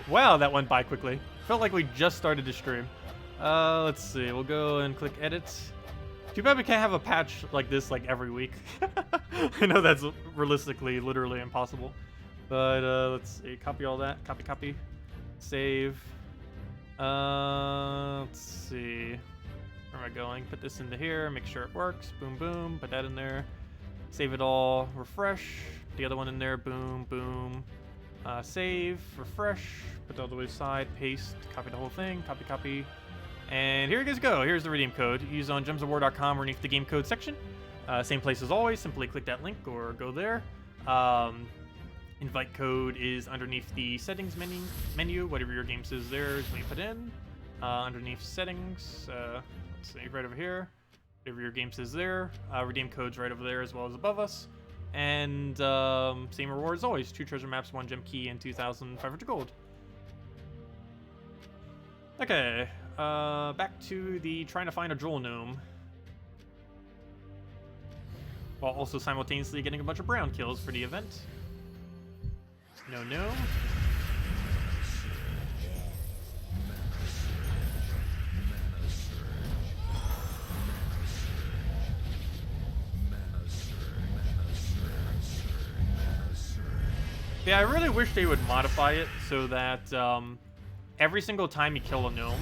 Wow, that went by quickly. Felt like we just started to stream. Let's see, we'll go and click edit. Too bad we can't have a patch like this like every week. I know that's realistically, literally impossible. But let's see, copy all that, copy, save. Let's see, where am I going? Put this into here, make sure it works, boom, boom, put that in there. Save it all, refresh, put the other one in there, boom, boom. Save, refresh, put it all the way to the side, paste, copy the whole thing, copy. And here you guys go. Here's the redeem code. Use on gemsofwar.com underneath the game code section. Same place as always. Simply click that link or go there. Invite code is underneath the settings menu. Whatever your game says there is what you put in. Underneath settings, let's see, right over here. Whatever your game says there. Redeem code's right over there as well as above us. And same reward as always. 2 treasure maps, 1 gem key, and 2,500 gold. Okay. Back to the trying to find a Jewel Gnome. While also simultaneously getting a bunch of brown kills for the event. No gnome. Yeah, I really wish they would modify it so that every single time you kill a gnome,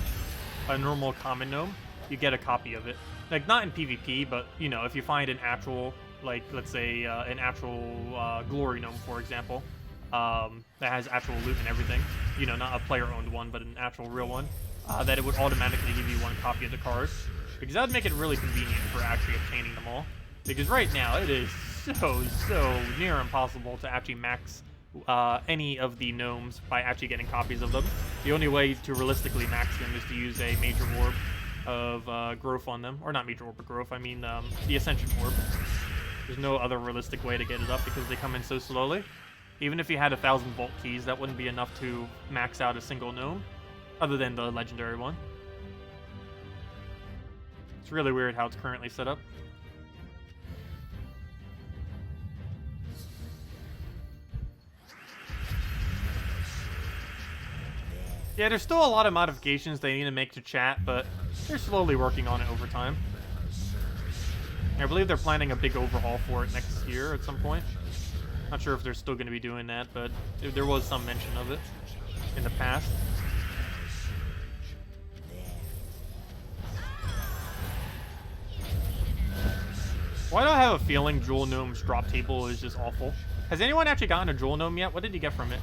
a normal common gnome, you get a copy of it. Like, not in PvP, but, you know, if you find an actual, like, let's say, an actual glory gnome, for example, that has actual loot and everything, you know, not a player-owned one, but an actual real one, that it would automatically give you one copy of the card. Because that would make it really convenient for actually obtaining them all. Because right now, it is so near impossible to actually max any of the gnomes by actually getting copies of them. The only way to realistically max them is to use a major orb of growth on them. Or not major orb of growth, I mean the Ascension orb. There's no other realistic way to get it up because they come in so slowly. Even if you had 1,000 vault keys, that wouldn't be enough to max out a single gnome, other than the legendary one. It's really weird how it's currently set up. Yeah, there's still a lot of modifications they need to make to chat, but they're slowly working on it over time. I believe they're planning a big overhaul for it next year at some point. Not sure if they're still going to be doing that, but there was some mention of it in the past. Why do I have a feeling Jewel Gnome's drop table is just awful? Has anyone actually gotten a Jewel Gnome yet? What did you get from it?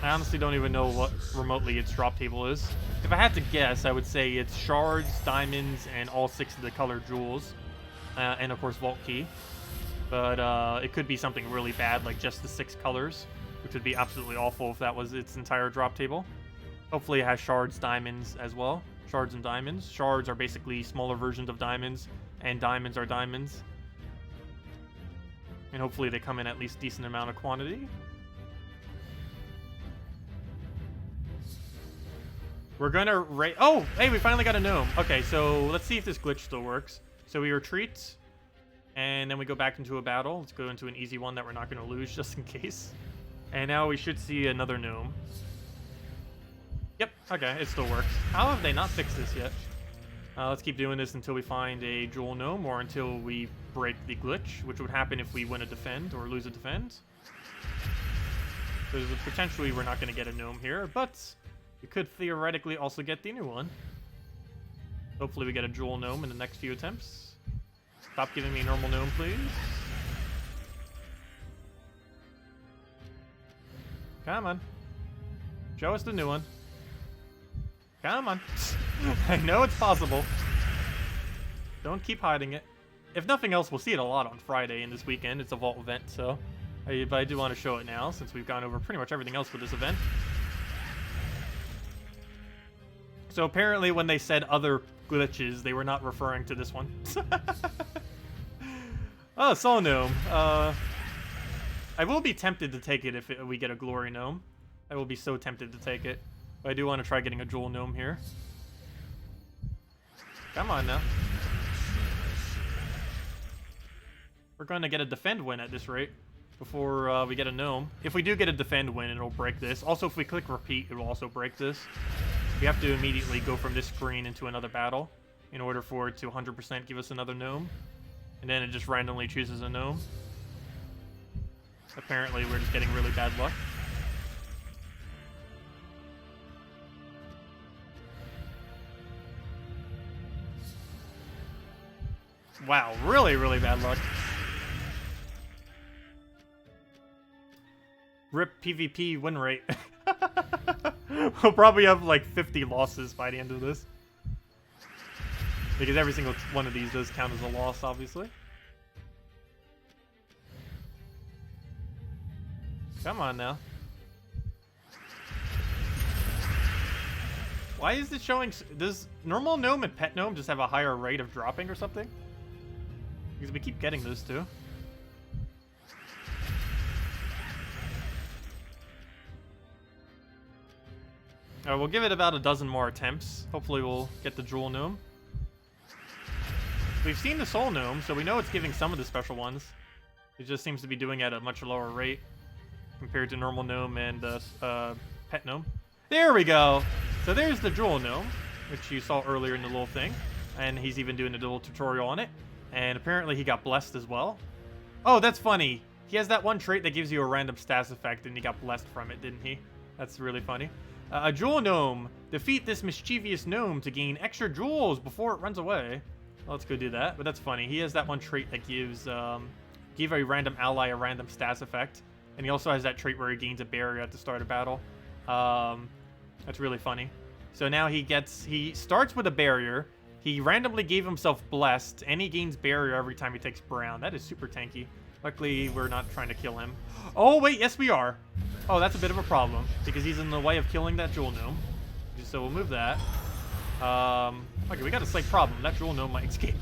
I honestly don't even know what remotely its drop table is. If I had to guess, I would say it's shards, diamonds, and all 6 of the colored jewels. And of course, Vault Key. But it could be something really bad, like just the 6 colors, which would be absolutely awful if that was its entire drop table. Hopefully it has shards, diamonds as well. Shards and diamonds. Shards are basically smaller versions of diamonds, and diamonds are diamonds. And hopefully they come in at least decent amount of quantity. We're gonna oh, hey, we finally got a gnome. Okay, so let's see if this glitch still works. So we retreat, and then we go back into a battle. Let's go into an easy one that we're not gonna lose just in case. And now we should see another gnome. Yep, okay, it still works. How have they not fixed this yet? Let's keep doing this until we find a jewel gnome, or until we break the glitch, which would happen if we win a defend or lose a defend. So potentially we're not gonna get a gnome here, but we could theoretically also get the new one. Hopefully we get a jewel gnome in the next few attempts. Stop giving me normal gnome, please. Come on. Show us the new one. Come on. I know it's possible. Don't keep hiding it. If nothing else, we'll see it a lot on Friday and this weekend. It's a vault event, so... But I do want to show it now, since we've gone over pretty much everything else for this event. So apparently when they said other glitches, they were not referring to this one. Oh, Soul Gnome. I will be tempted to take it if we get a Glory Gnome. I will be so tempted to take it. But I do want to try getting a Jewel Gnome here. Come on now. We're going to get a defend win at this rate before we get a gnome. If we do get a defend win, it'll break this. Also, if we click repeat, it will also break this. We have to immediately go from this screen into another battle in order for it to 100% give us another gnome. And then it just randomly chooses a gnome. Apparently, we're just getting really bad luck. Wow, really, really bad luck. RIP PvP win rate. We'll probably have like 50 losses by the end of this. Because every single one of these does count as a loss, obviously. Come on now. Why is it showing... Does normal gnome and pet gnome just have a higher rate of dropping or something? Because we keep getting those two. We'll give it about a dozen more attempts. Hopefully we'll get the Jewel Gnome. We've seen the Soul Gnome, so we know it's giving some of the special ones. It just seems to be doing it at a much lower rate compared to normal gnome and pet gnome. There we go! So there's the Jewel Gnome, which you saw earlier in the little thing. And he's even doing a little tutorial on it. And apparently he got blessed as well. Oh, that's funny. He has that one trait that gives you a random stats effect, and he got blessed from it, didn't he? That's really funny. A jewel gnome. Defeat this mischievous gnome to gain extra jewels before it runs away. Well, let's go do that, but that's funny. He has that one trait that gives give a random ally a random stats effect, and he also has that trait where he gains a barrier at the start of battle. That's really funny. So now he starts with a barrier. He randomly gave himself blessed, and he gains barrier every time he takes brown. That is super tanky. Luckily, we're not trying to kill him. Oh, wait, yes, we are. Oh, that's a bit of a problem, because he's in the way of killing that jewel gnome. So we'll move that. Okay, we got a slight problem. That jewel gnome might escape.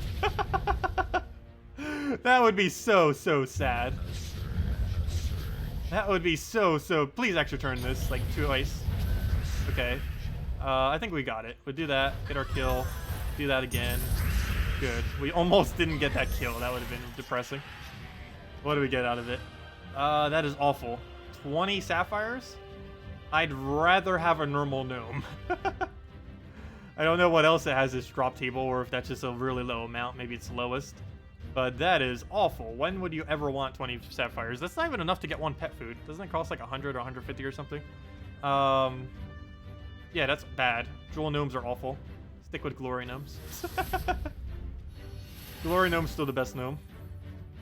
That would be so, so sad. That would be so, so... Please extra turn this, like, twice. Okay. I think we got it. We'll do that. Get our kill. Do that again. Good. We almost didn't get that kill. That would have been depressing. What do we get out of it? That is awful. 20 sapphires? I'd rather have a normal gnome. I don't know what else it has this drop table, or if that's just a really low amount. Maybe it's lowest. But that is awful. When would you ever want 20 sapphires? That's not even enough to get one pet food. Doesn't it cost like 100 or 150 or something? Yeah, that's bad. Jewel gnomes are awful. Stick with glory gnomes. Glory gnome's still the best gnome.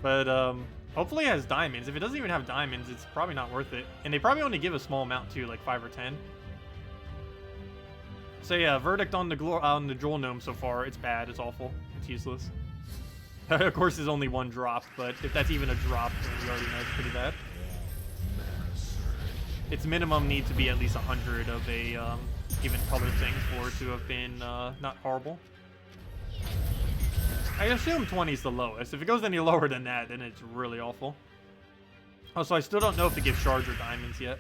But, hopefully it has diamonds. If it doesn't even have diamonds, it's probably not worth it. And they probably only give a small amount too, like 5 or 10. So yeah, verdict on the jewel gnome so far. It's bad. It's awful. It's useless. Of course, there's only one drop, but if that's even a drop, then we already know it's pretty bad. Its minimum needs to be at least 100 of a given color thing for it to have been not horrible. I assume 20 is the lowest. If it goes any lower than that, then it's really awful. Also, I still don't know if it gives shards or diamonds yet.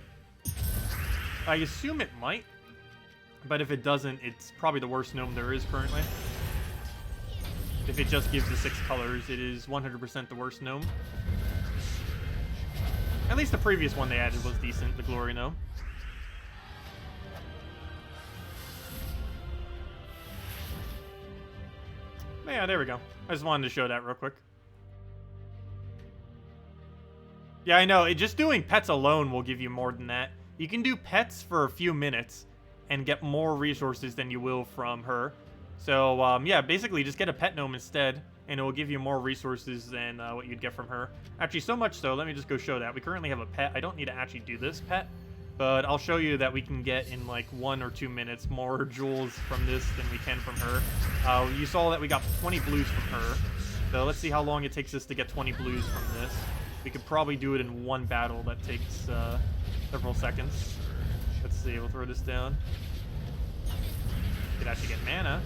I assume it might, but if it doesn't, it's probably the worst gnome there is currently. If it just gives the 6 colors, it is 100% the worst gnome. At least the previous one they added was decent, the Glory Gnome. Yeah, there we go. I just wanted to show that real quick. Yeah, I know. Just doing pets alone will give you more than that. You can do pets for a few minutes and get more resources than you will from her. So, yeah, basically just get a pet gnome instead, and it will give you more resources than what you'd get from her. Actually, so much so, let me just go show that. We currently have a pet. I don't need to actually do this pet, but I'll show you that we can get in like 1 or 2 minutes more jewels from this than we can from her. You saw that we got 20 blues from her, so let's see how long it takes us to get 20 blues from this. We could probably do it in one battle that takes several seconds. Let's see, we'll throw this down. Could actually get mana.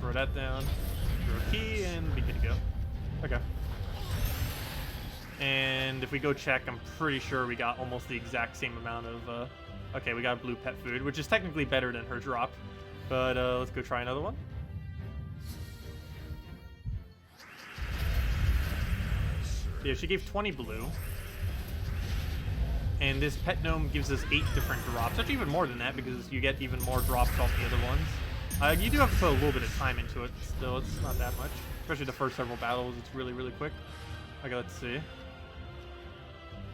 Throw that down, throw a key, and be good to go. Okay. And if we go check, I'm pretty sure we got almost the exact same amount of, okay, we got blue pet food, which is technically better than her drop. But, let's go try another one. Yeah, she gave 20 blue. And this pet gnome gives us 8 different drops. Actually, even more than that, because you get even more drops off the other ones. You do have to put a little bit of time into it, still, it's not that much. Especially the first several battles, it's really, really quick. Okay, let's see.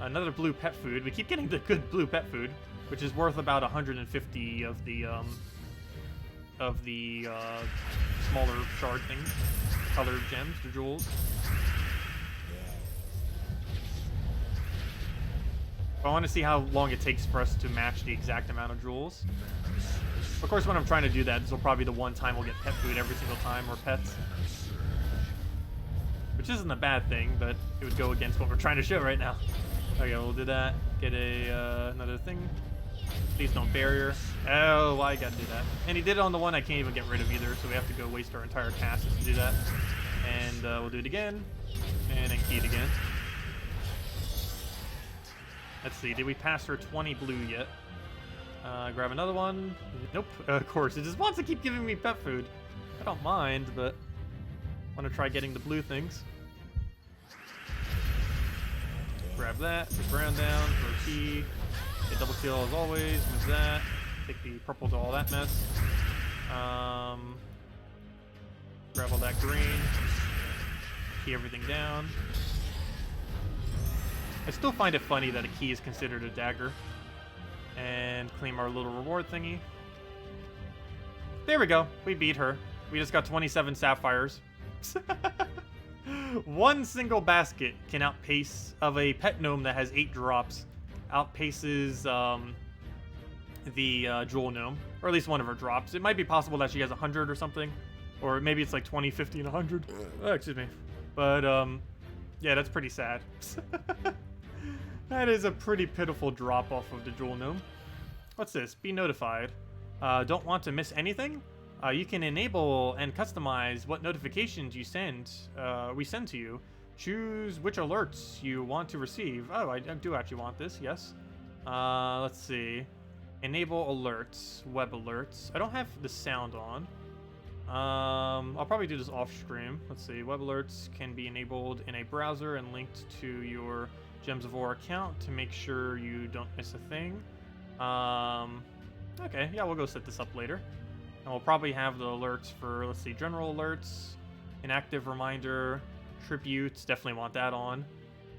Another blue pet food. We keep getting the good blue pet food, which is worth about 150 of the smaller shard things. Colored gems, the jewels. I want to see how long it takes for us to match the exact amount of jewels. Of course, when I'm trying to do that, this will probably be the one time we'll get pet food every single time, or pets. Which isn't a bad thing, but it would go against what we're trying to show right now. Okay, we'll do that. Get another thing. Please don't barrier. Oh, why I gotta do that? And he did it on the one I can't even get rid of either, so we have to go waste our entire cast just to do that. And we'll do it again. And then key it again. Let's see, did we pass her 20 blue yet? Grab another one. Nope, of course. It just wants to keep giving me pet food. I don't mind, but I want to try getting the blue things. Grab that, put brown down, throw a key. Get double kill as always, move that. Take the purple to all that mess. Grab all that green. Key everything down. I still find it funny that a key is considered a dagger. And claim our little reward thingy. There we go. We beat her. We just got 27 sapphires. One single basket can outpace of a pet gnome that has 8 drops. Outpaces the jewel gnome, or at least one of her drops. It might be possible that she has 100 or something, or maybe it's like 20, 50, and 100. Oh, excuse me. But yeah, that's pretty sad. That is a pretty pitiful drop off of the jewel gnome. What's this? Be notified. Don't want to miss anything? You can enable and customize what notifications you send. We send to you. Choose which alerts you want to receive. Oh, I do actually want this. Yes. Let's see. Enable alerts. Web alerts. I don't have the sound on. I'll probably do this off stream. Let's see. Web alerts can be enabled in a browser and linked to your Gems of War account to make sure you don't miss a thing. Okay, yeah, we'll go set this up later. And we'll probably have the alerts for, let's see, general alerts, inactive reminder, tributes, definitely want that on.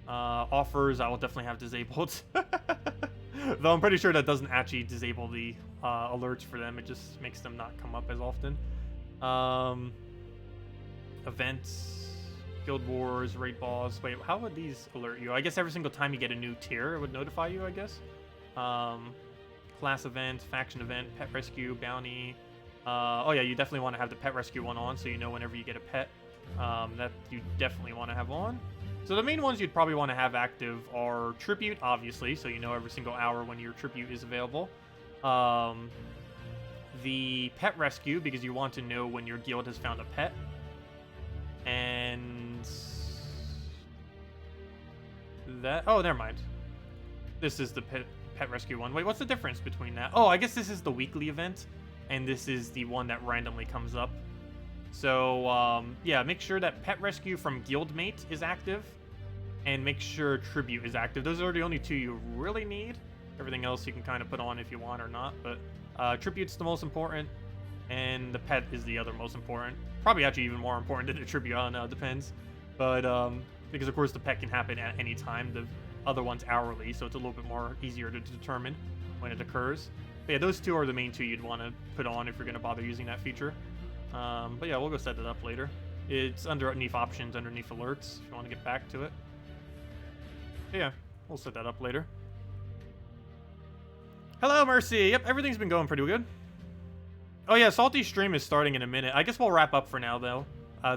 Offers, I will definitely have disabled. Though I'm pretty sure that doesn't actually disable the alerts for them, it just makes them not come up as often. Events, guild wars, raid boss. Wait, how would these alert you? I guess every single time you get a new tier, it would notify you, I guess. Class event, faction event, pet rescue, bounty. Oh yeah, you definitely want to have the pet rescue one on, so you know whenever you get a pet, that you definitely want to have on. So the main ones you'd probably want to have active are tribute, obviously, so you know every single hour when your tribute is available. The pet rescue, because you want to know when your guild has found a pet. And that, oh, never mind. This is the pet rescue one. Wait, what's the difference between that? Oh, I guess this is the weekly event, and this is the one that randomly comes up. So, yeah, make sure that pet rescue from guildmate is active, and make sure tribute is active. Those are the only two you really need. Everything else you can kind of put on if you want or not, but tribute's the most important, and the pet is the other most important. Probably actually even more important than the tribute, I don't know, it depends. But, because of course the pet can happen at any time, the other one's hourly, so it's a little bit more easier to determine when it occurs. But yeah, those two are the main two you'd want to put on if you're going to bother using that feature. But yeah, we'll go set it up later. It's underneath options, underneath alerts, if you want to get back to it. But yeah, we'll set that up later. Hello, Mercy! Yep, everything's been going pretty good. Oh yeah, Salty's stream is starting in a minute. I guess we'll wrap up for now, though,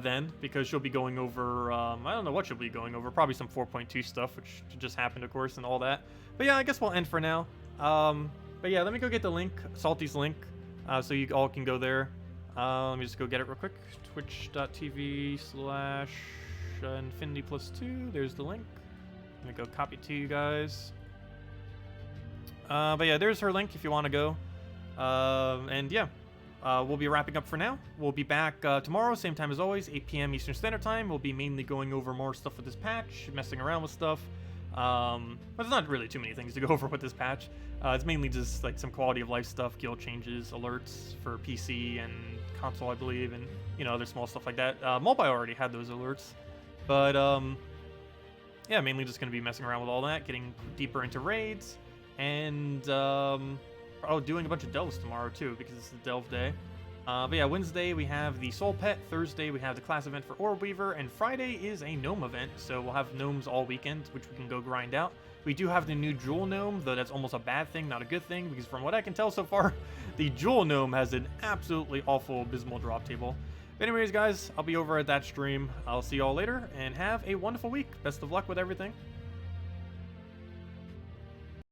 then, because she'll be going over, I don't know what she'll be going over, probably some 4.2 stuff, which just happened, of course, and all that. But yeah, I guess we'll end for now. But yeah, let me go get the link, Salty's link, so you all can go there. Let me just go get it real quick. Twitch.tv/infinity+2. There's the link. Let me go copy it to you guys. But yeah, there's her link if you want to go. And yeah, we'll be wrapping up for now. We'll be back tomorrow, same time as always, 8 p.m. Eastern Standard Time. We'll be mainly going over more stuff with this patch, messing around with stuff. But there's not really too many things to go over with this patch. It's mainly just like some quality of life stuff, guild changes, alerts for PC and console, I believe, and you know, other small stuff like that. Mobile already had those alerts, but yeah, mainly just gonna be messing around with all that, getting deeper into raids, and doing a bunch of delves tomorrow too, because it's the delve day. But yeah, Wednesday we have the Soul Pet, Thursday we have the class event for Orb Weaver, and Friday is a gnome event, so we'll have gnomes all weekend, which we can go grind out. We do have the new Jewel Gnome, though that's almost a bad thing, not a good thing, because from what I can tell so far, the Jewel Gnome has an absolutely awful, abysmal drop table. But anyways, guys, I'll be over at that stream. I'll see y'all later, and have a wonderful week. Best of luck with everything.